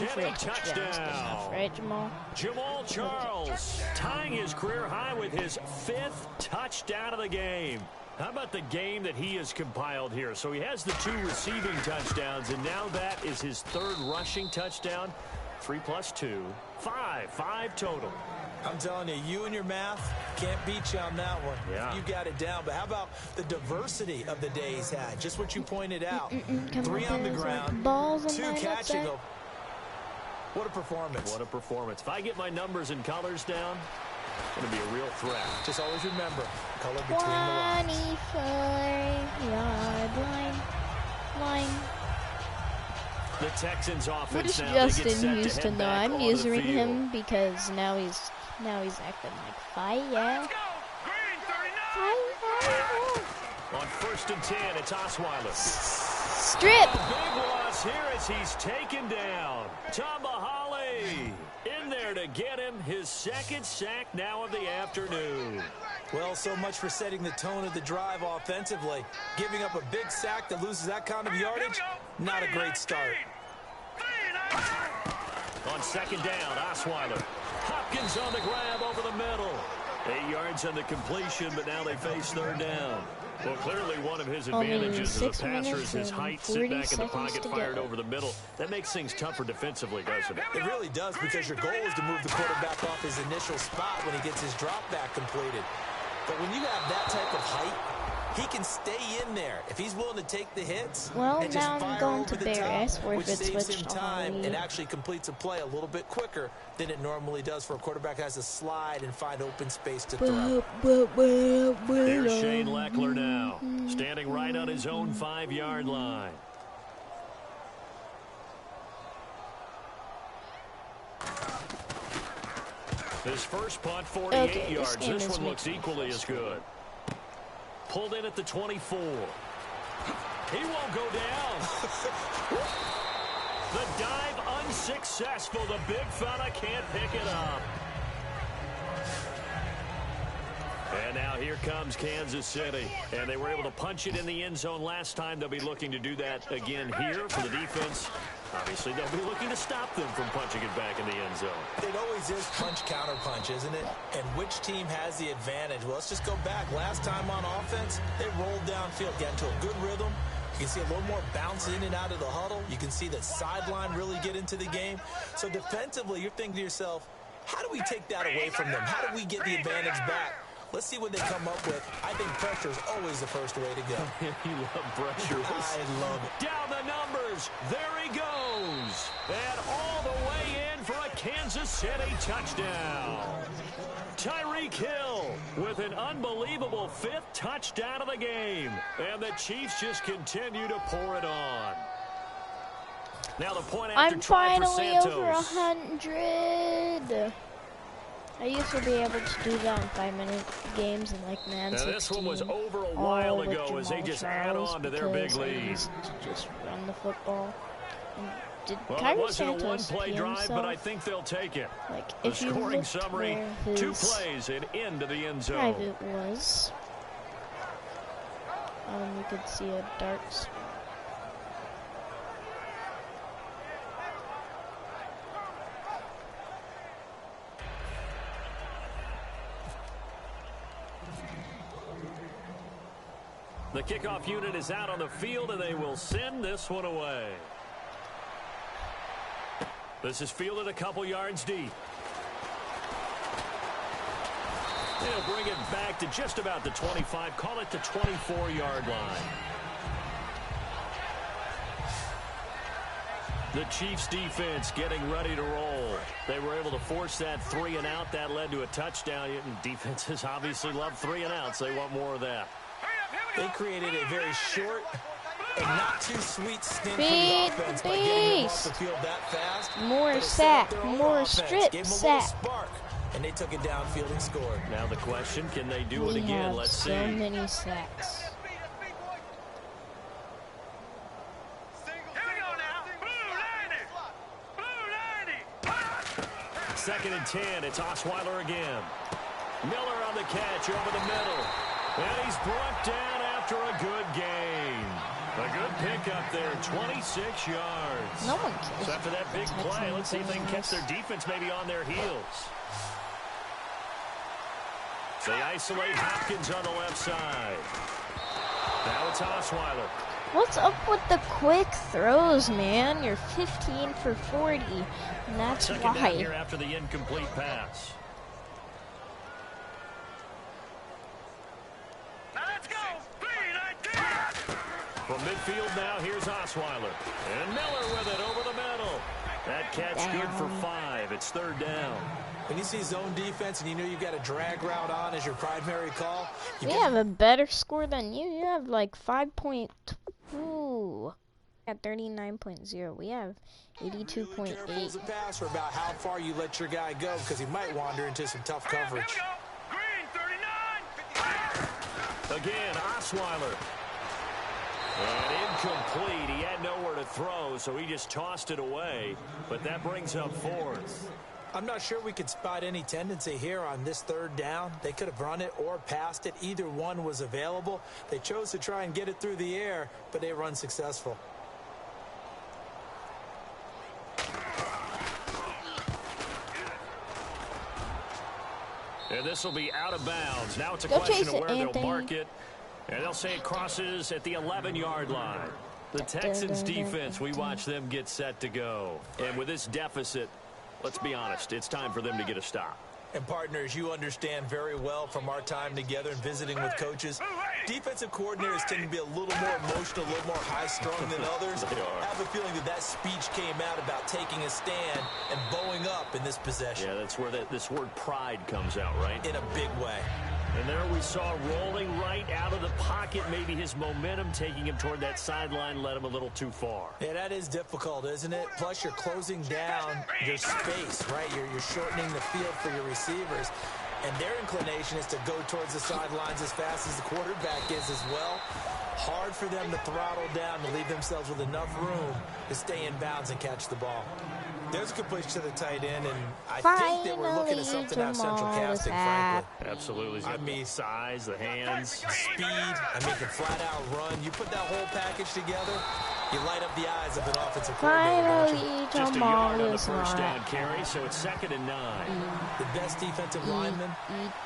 for a touchdown. Right, Jamal? Jamal Charles tying his career high with his 5th touchdown of the game. How about the game that he has compiled here? So he has the 2 receiving touchdowns, and now that is his 3rd rushing touchdown. 3 plus 2, 5 total. I'm telling you, you and your math can't beat you on that one. Yeah. You got it down. But how about the diversity of the day he's had? Just what you pointed out. 3 on the ground, balls 2 catching them. What a performance. What a performance. If I get my numbers and colors down, it's going to be a real threat. Just always remember, color between the lines. 24-yard line. The Texans offense What is now, they get set Justin to Houston head though? back I'm onto the using field. him because now he's acting like fire. On 1st and 10, it's Osweiler. Strip. A big loss here as he's taken down. Tamba Hali in there to get him his 2nd sack now of the afternoon. Well, so much for setting the tone of the drive offensively. Giving up a big sack that loses that kind of yardage, not a great start. On 2nd down, Osweiler. Hopkins on the grab over the middle. 8 yards on the completion, but now they face 3rd down. Well, clearly one of his advantages as a 6 passer is his minutes and height, 40 sit back in the seconds pocket, to fired go. over the middle. That makes things tougher defensively, doesn't it? It really does, because your goal is to move the quarterback off his initial spot when he gets his drop back completed. But when you have that type of height, he can stay in there if he's willing to take the hits. Well, and just now I'm fire going over to the top, Barris, where which if it saves switched him to time Holly. and actually completes a play a little bit quicker than it normally does for a quarterback that has to slide and find open space to throw. There's Shane Leckler now, standing right on his own 5-yard line. His first punt, 48 yards. This one looks equally as good. Pulled in at the 24. He won't go down. The dive unsuccessful. The big fella can't pick it up. And now here comes Kansas City. And they were able to punch it in the end zone last time. They'll be looking to do that again here for the defense. Obviously, they'll be looking to stop them from punching it back in the end zone. It always is punch-counter-punch, isn't it? And which team has the advantage? Well, let's just go back. Last time on offense, they rolled downfield, got into a good rhythm. You can see a little more bounce in and out of the huddle. You can see the sideline really get into the game. So defensively, you're thinking to yourself, how do we take that away from them? How do we get the advantage back? Let's see what they come up with. I think pressure is always the first way to go. You love pressure. I love it. Down the numbers. There he goes. And all the way in for a Kansas City touchdown. Tyreek Hill with an unbelievable 5th touchdown of the game. And the Chiefs just continue to pour it on. Now the point after try for Santos. I'm finally over 100. I used to be able to do that in 5-minute games in like Madden 16. This one was over a while ago as they just add on to their big lead. To just run the football. And did well, it wasn't a one-play drive, but I think they'll take it. Like, the if you scoring summary, 2 plays and into the end zone. Private was. You could see a dark spot. The kickoff unit is out on the field, and they will send this one away. This is fielded a couple yards deep. They'll bring it back to just about the 25. Call it the 24-yard line. The Chiefs defense getting ready to roll. They were able to force that 3-and-out. That led to a touchdown. And defenses obviously love 3-and-outs. They want more of that. They created a very short and not too sweet stint for the offense by getting them off the field that fast. More sack, more strip sack. Spark, and they took it downfield and scored. Now the question, can they do it again? Let's see. So many sacks. Second and 10, it's Osweiler again. Miller on the catch over the middle. And he's brought down after a good gain. A good pickup there, 26 yards. No one cares. So after that big play, let's see if they can catch their defense maybe on their heels. They isolate Hopkins on the left side. Now it's Osweiler. What's up with the quick throws, man? You're 15 for 40, and that's Second why. Down here after the incomplete pass. From midfield now, here's Osweiler. And Miller with it over the middle. That catch good for 5. It's 3rd down. When you see zone defense and you know you've got a drag route on as your primary call. We have a better score than you. You have like 5.2. At 39.0. We have 82.8. Careful as a passer about how far you let your guy go because he might wander into some tough coverage. Again, Osweiler. And incomplete. He had nowhere to throw, so he just tossed it away. But that brings up 4th. I'm not sure we could spot any tendency here on this 3rd down. They could have run it or passed it. Either one was available. They chose to try and get it through the air, but they were unsuccessful. And this will be out of bounds. Now it's a question of where they'll mark it. And they'll say it crosses at the 11-yard line. The Texans defense, we watch them get set to go. And with this deficit, let's be honest, it's time for them to get a stop. And partners, you understand very well from our time together and visiting with coaches, defensive coordinators tend to be a little more emotional, a little more high-strung than others. They are. I have a feeling that speech came out about taking a stand and bowing up in this possession. Yeah, that's where this word pride comes out, right? In a big way. And there we saw rolling right out of the pocket. Maybe his momentum taking him toward that sideline led him a little too far. Yeah, that is difficult, isn't it? Plus, you're closing down your space, right? You're shortening the field for your receivers. And their inclination is to go towards the sidelines as fast as the quarterback is as well. Hard for them to throttle down to leave themselves with enough room to stay in bounds and catch the ball. There's a completion to the tight end, and I think that we're looking at something out of Central Casting, frankly. Absolutely. I mean, size, the hands, speed. I mean, the flat-out run. You put that whole package together, you light up the eyes of an offensive coordinator. Just a yard on the first down carry, so it's 2nd and 9. The best defensive linemen,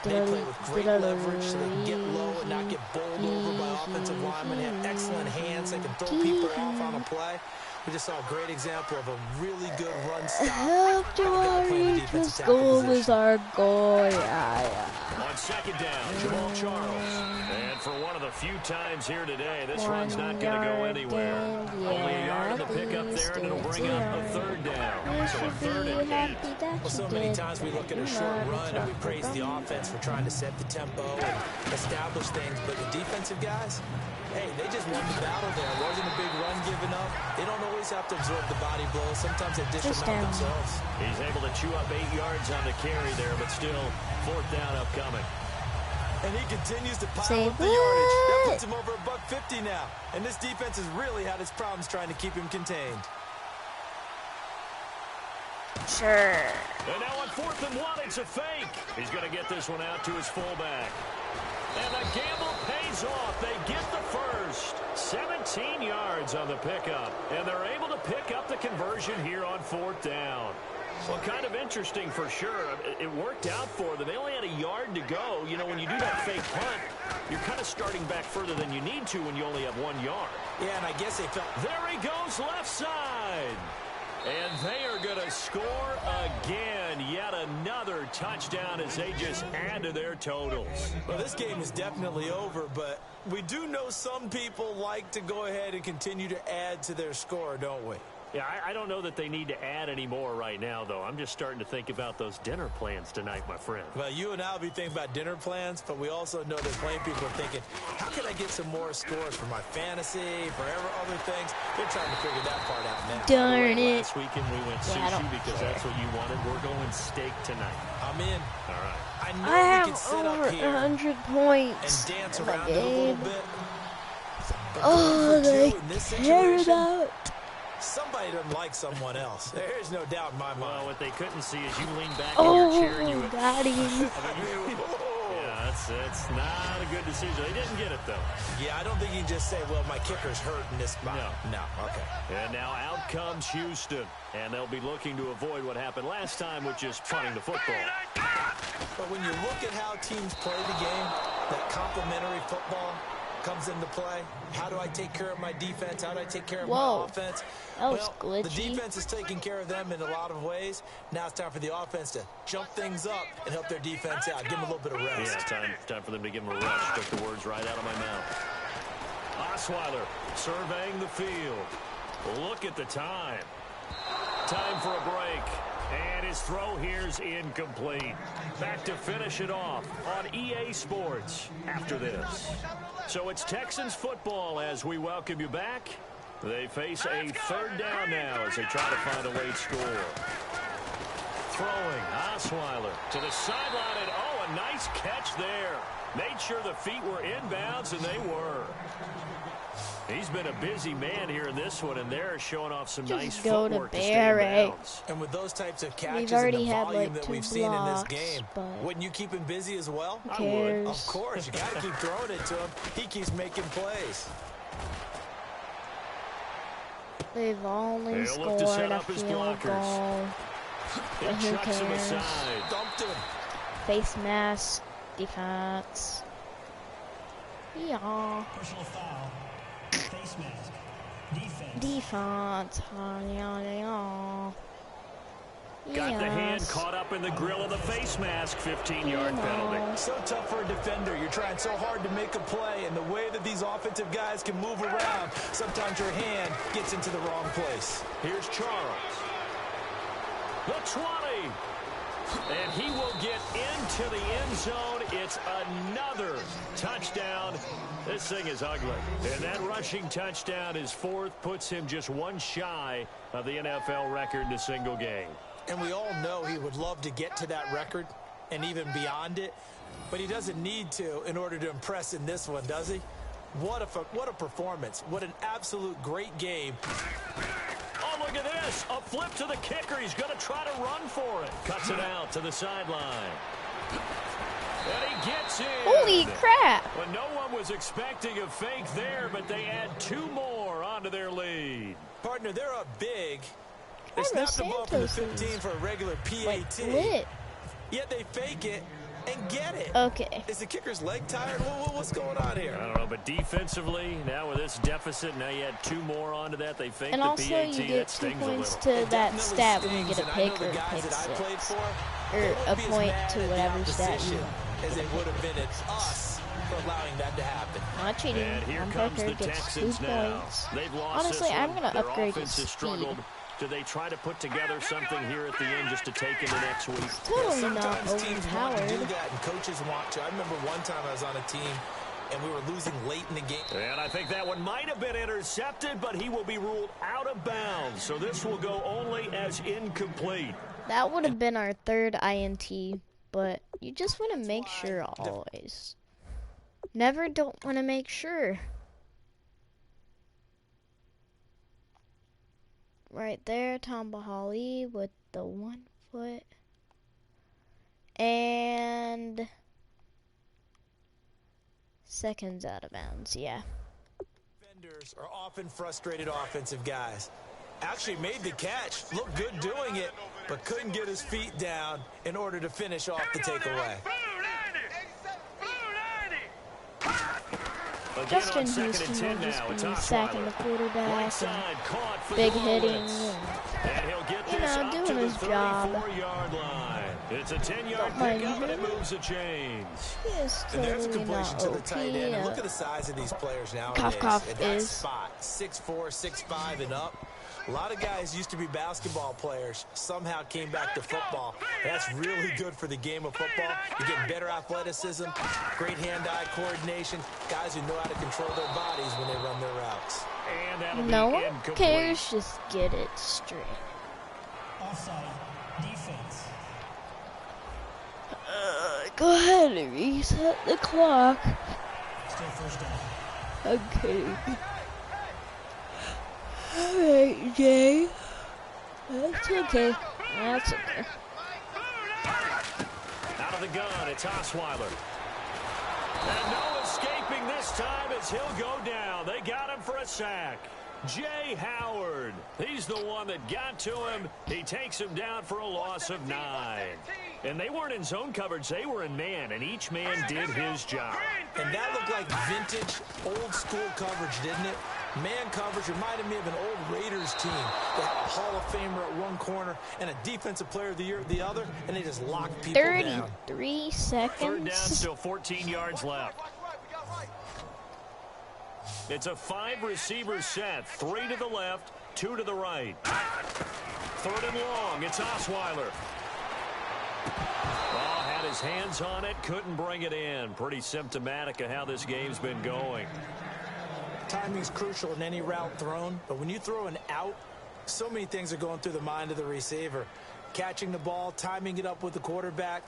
they play with great leverage, so they can get low and not get bowled over by offensive linemen. They have excellent hands. They can throw people off on a play. We just saw a great example of a really good run stop. This goal is our goal. On 2nd down, Jamal Charles. And for one of the few times here today, this run's not going to go anywhere. Only a yard on the pickup there, and it'll bring up a 3rd down. So a 3rd and 8. Well, so many times we look at a short run and we praise the offense for trying to set the tempo and establish things, but the defensive guys, hey, they just won the battle there. It wasn't a big run given up. They don't always have to absorb the body blows. Sometimes they dish them out themselves. He's able to chew up 8 yards on the carry there, but still 4th down upcoming. And he continues to pile up the yardage. That puts him over $150 now. And this defense has really had its problems trying to keep him contained. Sure. And now on 4th and 1, it's a fake. He's going to get this one out to his fullback. And the gamble pays off. They get the first. 17 yards on the pickup. And they're able to pick up the conversion here on 4th down. Well, kind of interesting for sure. It worked out for them. They only had a yard to go. You know, when you do that fake punt, you're kind of starting back further than you need to when you only have 1 yard. Yeah, and I guess they felt... There he goes, left side. And they are going to score again. Yet another touchdown as they just add to their totals. Well, this game is definitely over, but we do know some people like to go ahead and continue to add to their score, don't we? Yeah, I don't know that they need to add any more right now, though. I'm just starting to think about those dinner plans tonight, my friend. Well, you and I will be thinking about dinner plans, but we also know that plenty of people are thinking, how can I get some more scores for my fantasy, for other things? They're trying to figure that part out now. Darn it. Last weekend we went sushi because that's what you wanted. We're going steak tonight. I'm in. All right. I know I we can sit have over up here 100 points. and dance around it a little bit. But Oh, they care about. somebody doesn't like someone else. There's no doubt in my mind. Well, what they couldn't see is you lean back in your chair and you went, Daddy. yeah, that's not a good decision. They didn't get it, though. Yeah, I don't think you can just say, well, my kicker's hurt in this spot. No, okay. And now out comes Houston. And they'll be looking to avoid what happened last time, which is punting the football. But when you look at how teams play the game, that complementary football comes into play. How do I take care of my defense? How do I take care of my offense? That was glitchy. The defense is taking care of them in a lot of ways. Now it's time for the offense to jump things up and help their defense out. Give them a little bit of rest. Yeah, time for them to give them a rest. Took the words right out of my mouth. Osweiler surveying the field. Look at the time. Time for a break. And his throw here's incomplete. Back to finish it off on EA Sports after this. So it's Texans football as we welcome you back. They face a 3rd down now as they try to find a late score. Throwing, Osweiler to the sideline, and a nice catch there. Made sure the feet were inbounds, and they were. He's been a busy man here in this one, and they're showing off some nice footwork to stay in bounds. And with those types of catches and the had volume like that we've seen in this game, wouldn't you keep him busy as well? I would. Of course, you got to keep throwing it to him. He keeps making plays. They've only scored a field goal. But who cares? Dumped him. Face mask, defense. Yeah. Personal foul. Face mask. Defense. Defense. Got the hand caught up in the grill of the face mask. 15-yard penalty. So tough for a defender. You're trying so hard to make a play, and the way that these offensive guys can move around, sometimes your hand gets into the wrong place. Here's Charles. The 20. And he will get into the end zone. It's another touchdown. This thing is ugly. And that rushing touchdown, his 4th, puts him just one shy of the NFL record in a single game. And we all know he would love to get to that record and even beyond it, but he doesn't need to in order to impress in this one, does he? What a performance. What an absolute great game. Oh, look at this. this. A flip to the kicker. He's going to try to run for it. Cuts it out to the sideline. And he gets in. Holy crap. Well, no one was expecting a fake there, but they add 2 more onto their lead. Partner, they're up big. They Cairo snapped the ball from the Santos 15 for a regular like PAT. lit. Yet they fake it and get it. Okay. Is the kicker's leg tired? What's going on here? I don't know, but defensively, now with this deficit, now you add 2 more onto that. They faked And the also, PAT. you get That 2 stings a points little. to that stat when you get a And I know pick the or a guys pick that I played 6. for, Or they a wouldn't be as point mad to at the whatever stat you opposition want. as it would have been at us for allowing that to happen. Not cheating. And here One comes player the gets 2 Texans now. points. They've lost Honestly, this I'm one. going to Their upgrade offense his has speed. struggled. Do they try to put together something here at the end just to take into next week? Totally not Sometimes teams want to do overpowered. that, and coaches want to. I remember one time I was on a team, and we were losing late in the game. And I think that one might have been intercepted, but he will be ruled out of bounds. So this will go only as incomplete. That would have been our 3rd INT, but you just want to make sure always. Never don't want to make sure. Right there, Tamba Hali with the 1 foot. And seconds out of bounds, yeah. Defenders are often frustrated offensive guys. Actually made the catch, looked good doing it, but couldn't get his feet down in order to finish off the takeaway. Justin Houston will just be sacking the quarterback and big hitting and, doing his job. It's a 10-yard pickup and it moves the chains. He is And there's a totally completion not to the OP. tight end. And look at the size of these players nowadays. Cough At that is. spot, 6'4", 6'5", and up. A lot of guys used to be basketball players, somehow came back to football. That's really good for the game of football. You get better athleticism, great hand-eye coordination, guys who know how to control their bodies when they run their routes. And that'll No be one incomplete. cares, just get it straight. Offside. Defense. Go ahead and reset the clock. Still first down. Okay. Alright, Jay. That's okay. That's okay. Out of the gun, it's Osweiler. And no escaping this time as he'll go down. They got him for a sack. Jay Howard. He's the one that got to him. He takes him down for a loss of 9. And they weren't in zone coverage. They were in man, and each man did his job. And that looked like vintage, old-school coverage, didn't it? Man coverage reminded me of an old Raiders team that had a Hall of Famer at one corner and a Defensive Player of the Year at the other, and they just locked people down. 33 seconds. Third down, still 14 yards left. It's a 5-receiver set. 3 to the left, 2 to the right. 3rd and long. It's Osweiler. Oh, had his hands on it, couldn't bring it in. Pretty symptomatic of how this game's been going. Timing's crucial in any route thrown, but when you throw an out, so many things are going through the mind of the receiver. Catching the ball, timing it up with the quarterback.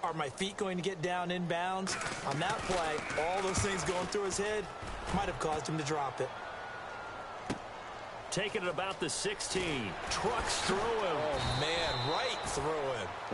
Are my feet going to get down in bounds? On that play, all those things going through his head might have caused him to drop it. Taking it about the 16. Trucks through him. Oh, man, right through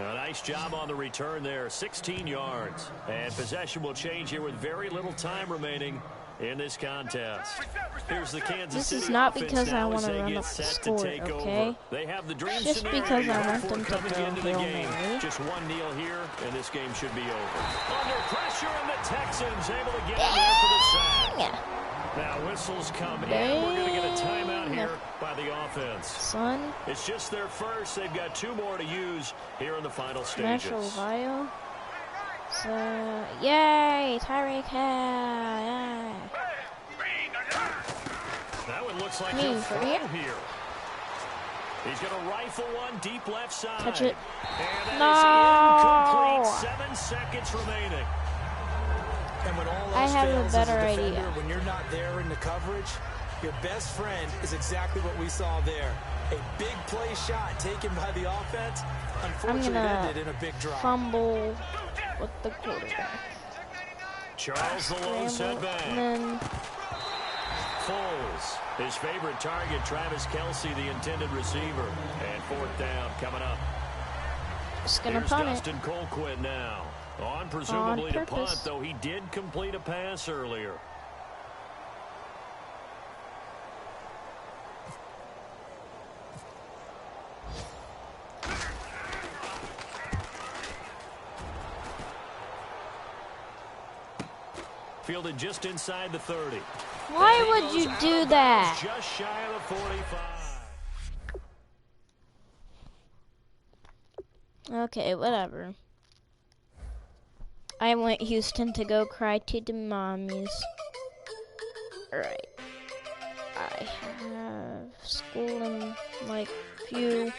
him. A nice job on the return there. 16 yards. And possession will change here with very little time remaining in this contest. Here's the Kansas City This is not offense because I now want as to they run get up the set score, to take okay? over. They have the dream Just scenario because I want before them to coming throw into the Hail game. Mary. Just 1-0 here, and this game should be over. Under pressure, and the Texans able to get in there for the sack. Now whistles come in. We're going to get a timeout here by the offense. Son. It's just their first. They've got 2 more to use here in the final stages. Metro Ohio. So, yay, Tyreek Hill, yay. That one looks like Me, he'll for throw here? here. He's going to rifle one deep left side. Touch it. And No. that is incomplete. 7 seconds remaining. And when all else I have a fails as better defender, idea. when you're not there in the coverage, your best friend is exactly what we saw there. A big play shot taken by the offense. I'm Unfortunately, it gonna ended in a big drop. fumble with the quarterback. Charles the lone Scramble, setback. and then Foles. His favorite target, Travis Kelce, the intended receiver. And 4th down coming up. Just gonna Here's punt it. Dustin Colquitt now. On presumably to punt, purpose. though he did complete a pass earlier. Fielded just inside the 30. Why would you do that? Just shy of the 45. Okay, whatever. I want Houston to go cry to the mommies. Alright. I have school in like few.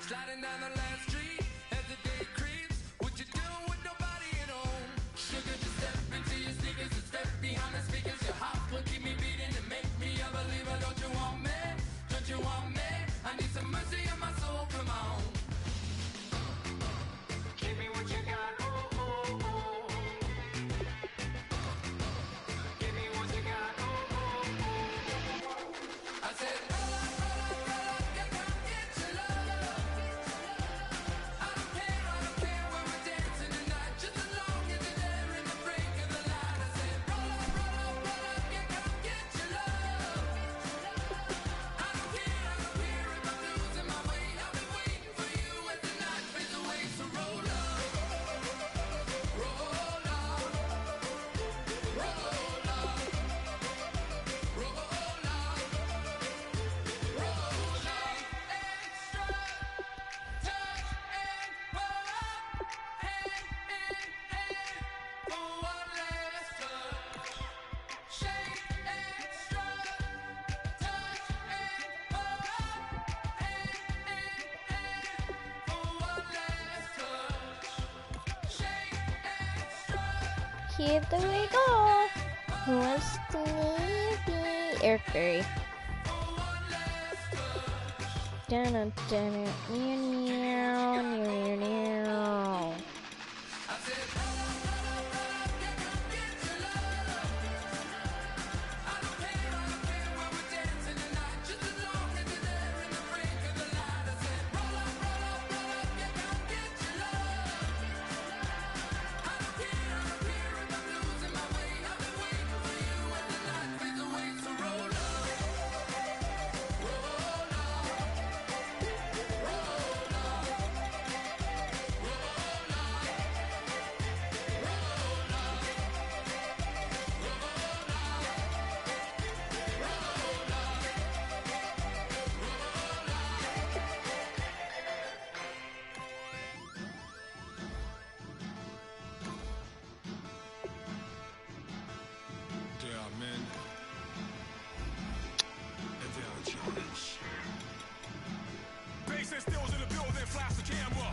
Sliding down the last street as the day creeps. What you doing with nobody at home? Sugar, just step into your sneakers and step behind the speakers. Your heart will keep me beating and make me a believer. Don't you want me? Don't you want me? I need some mercy on my soul. Come on. Give me what you got. Oh, oh, oh. Give me what you got. Oh, oh, oh. I said, roll up, yeah, come get your love. Here we go. Who wants to be Eric Berry? Dun dun dun. Bass stills in the building, flash the camera.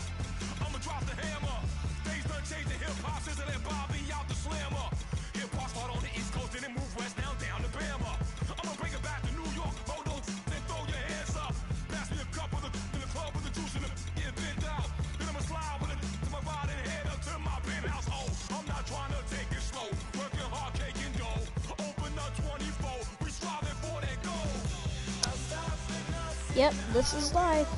I'ma drop the hammer. Days done changing hip hop, sizzling Bobby out the slammer. Hip hop start on the East Coast and then move west now down to Bama. I'ma bring it back to New York, roll those then throw your hands up. Pass me a cup of the in the club with the juice in the get bent out. Then I'ma slide with it to my ride and head up to my penthouse. Oh, I'm not trying to take it slow, working hard, caking dough. Open up 24, we striving for that goal. Yep, this is live.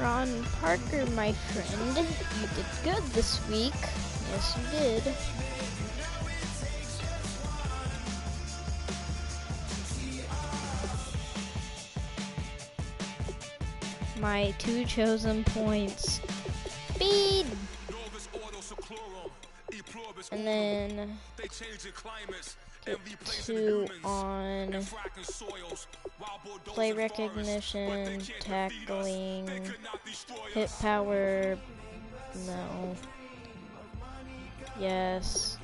Ron Parker, my friend, you did good this week. Yes, you did. My 2 chosen points. Speed! And then get 2 on play recognition, tackling, hit power, no, yes,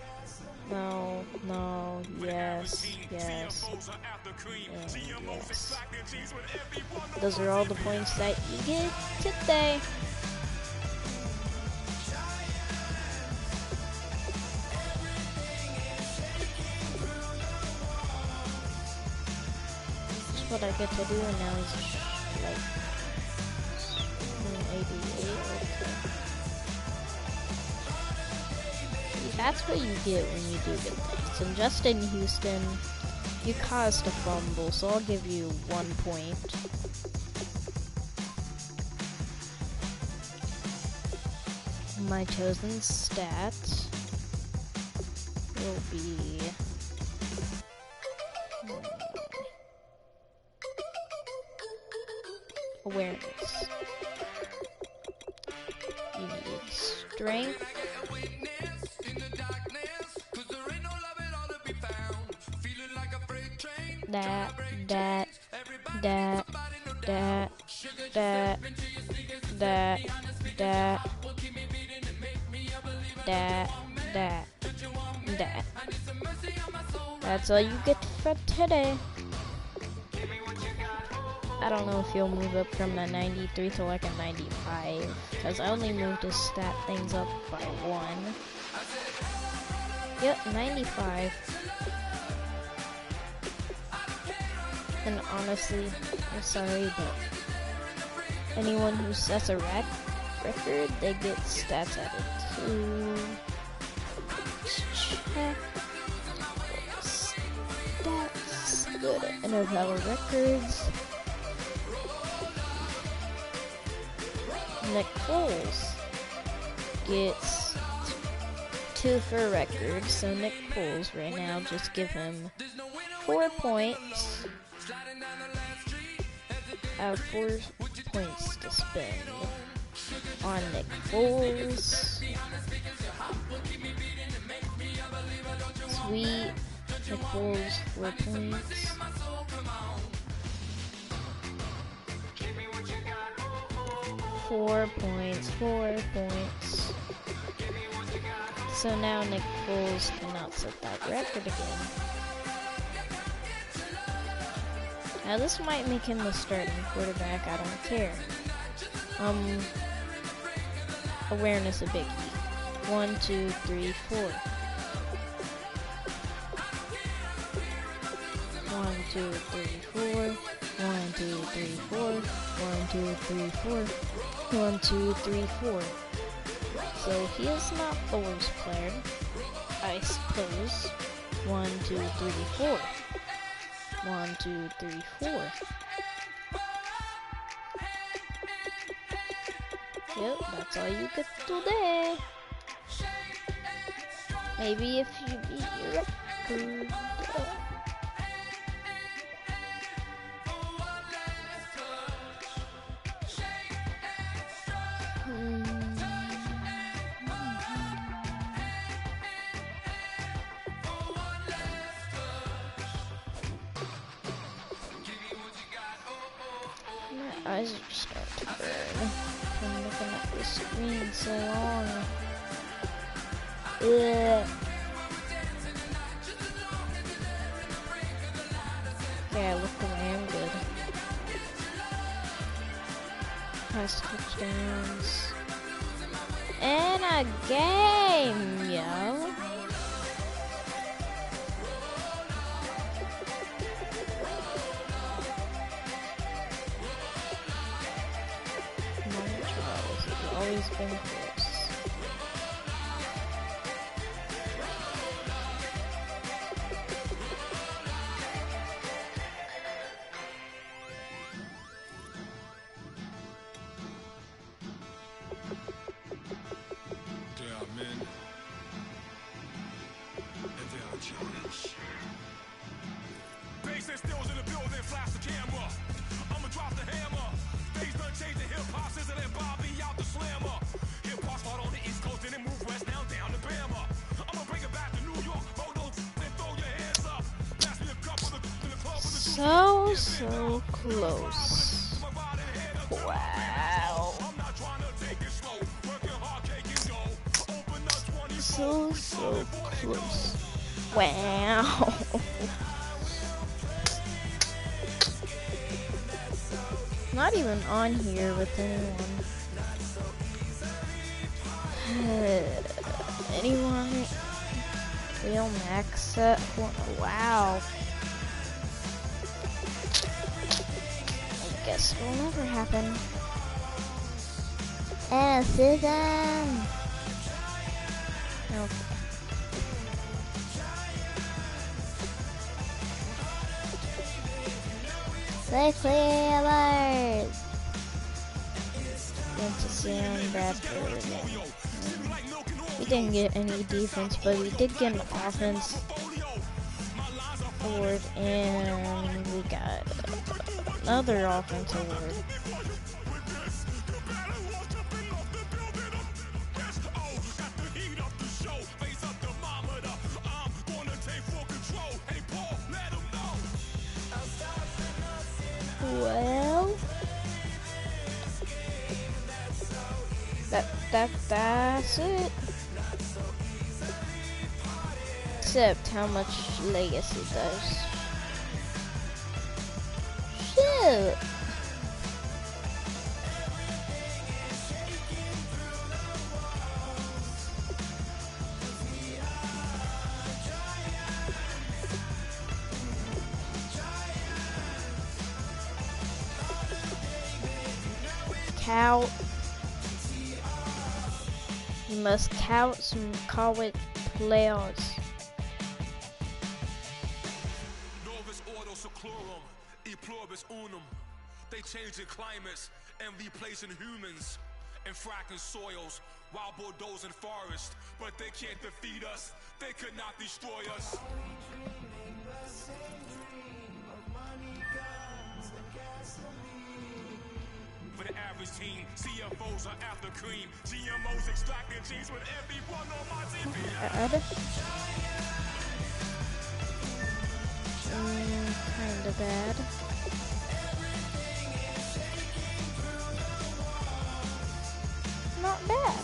no, no, yes, yes, and yes. Those are all the points that you get today. What I get to do now is like 88. Okay. That's what you get when you do good things. And Justin Houston, you caused a fumble, so I'll give you 1 point. My chosen stats will be awareness. You need strength. That. That's all you get for today. I don't know if you'll move up from a 93 to like a 95, because I only moved his stat things up by 1. Yep, 95. And honestly, I'm sorry, but anyone who sets a record, they get stats added to. Check stats. Go to NFL records. Nick Foles gets 2 for record, so Nick Foles right now, just give him 4 points. I have 4 points to spend on Nick Foles. Sweet. Nick Foles, 4 points. Four points. So now Nick Foles cannot set that record again. Now this might make him the starting quarterback, I don't care. Awareness a biggie. 1, 2, 3, 4. 1, 2, 3, 4. 1, 2, 3, 4. 1, 2, 3, 4. 1, 2, 3, 4. So he is not the worst player, I suppose. 1, 2, 3, 4. 1, 2, 3, 4. Yep, that's all you get today. Maybe if you beat your record. My eyes are starting to burn. I'm looking at the screen so long. Ugh. Okay, I look away, I'm good. Nice touchdowns. And a game, yo. Charles has always been close. flash the camera. I'ma drop the hammer. Things done changed the hip hop, sizzle and Bobby out the slammer. Hip hop start on the East Coast and then move west now down to Bama. I'ma bring it back to New York. Roll those and throw your hands up. Pass me a cup with the club with the So close. Wow. I'm not trying to take it slow. Working hard, taking dough. Open up 20 So close. Wow. Not even on here with anyone. Anyone? Real max set? Wow. I guess it will never happen. And Susan. Nope. Safely alert. Went to Sam Bradford. We didn't get any defense, but we did get an offense award, and we got another offense award. Well, that's it. Except how much Legacy does. Shoot. Count. You must count some college players. Novus ordo seclorum, e pluribus unum. They changing climates and replacing humans and fracking soils while bulldozing forests. But they can't defeat us. They could not destroy us. For the average team, CFOs are after cream. GMOs extracting genes with everyone on my team. Kinda bad. Not bad.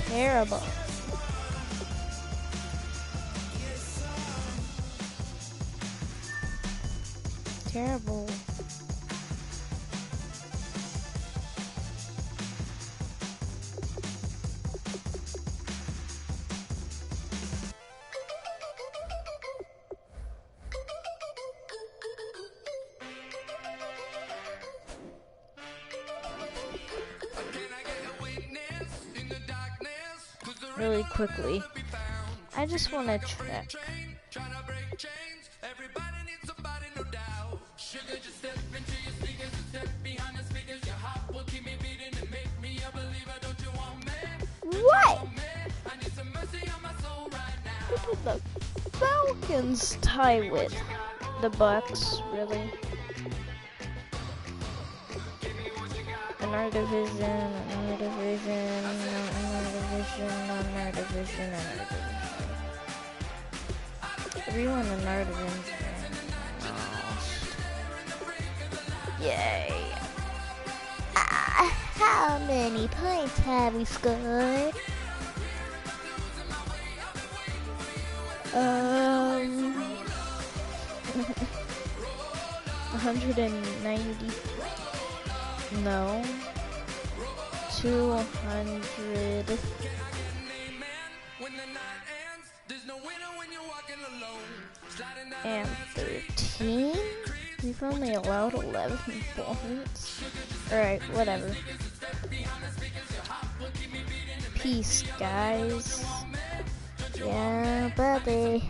Terrible. Terrible. Really quickly, I just want to check. What? Who did the Falcons tie with? The Bucks, really? Another division, another division, another division, another division, another division. Everyone in our division lost. Yay. How many points have we scored? 190. No. 200. And 13? We've only allowed 11 points. Alright, whatever. Peace, guys. Yeah, bye-bye.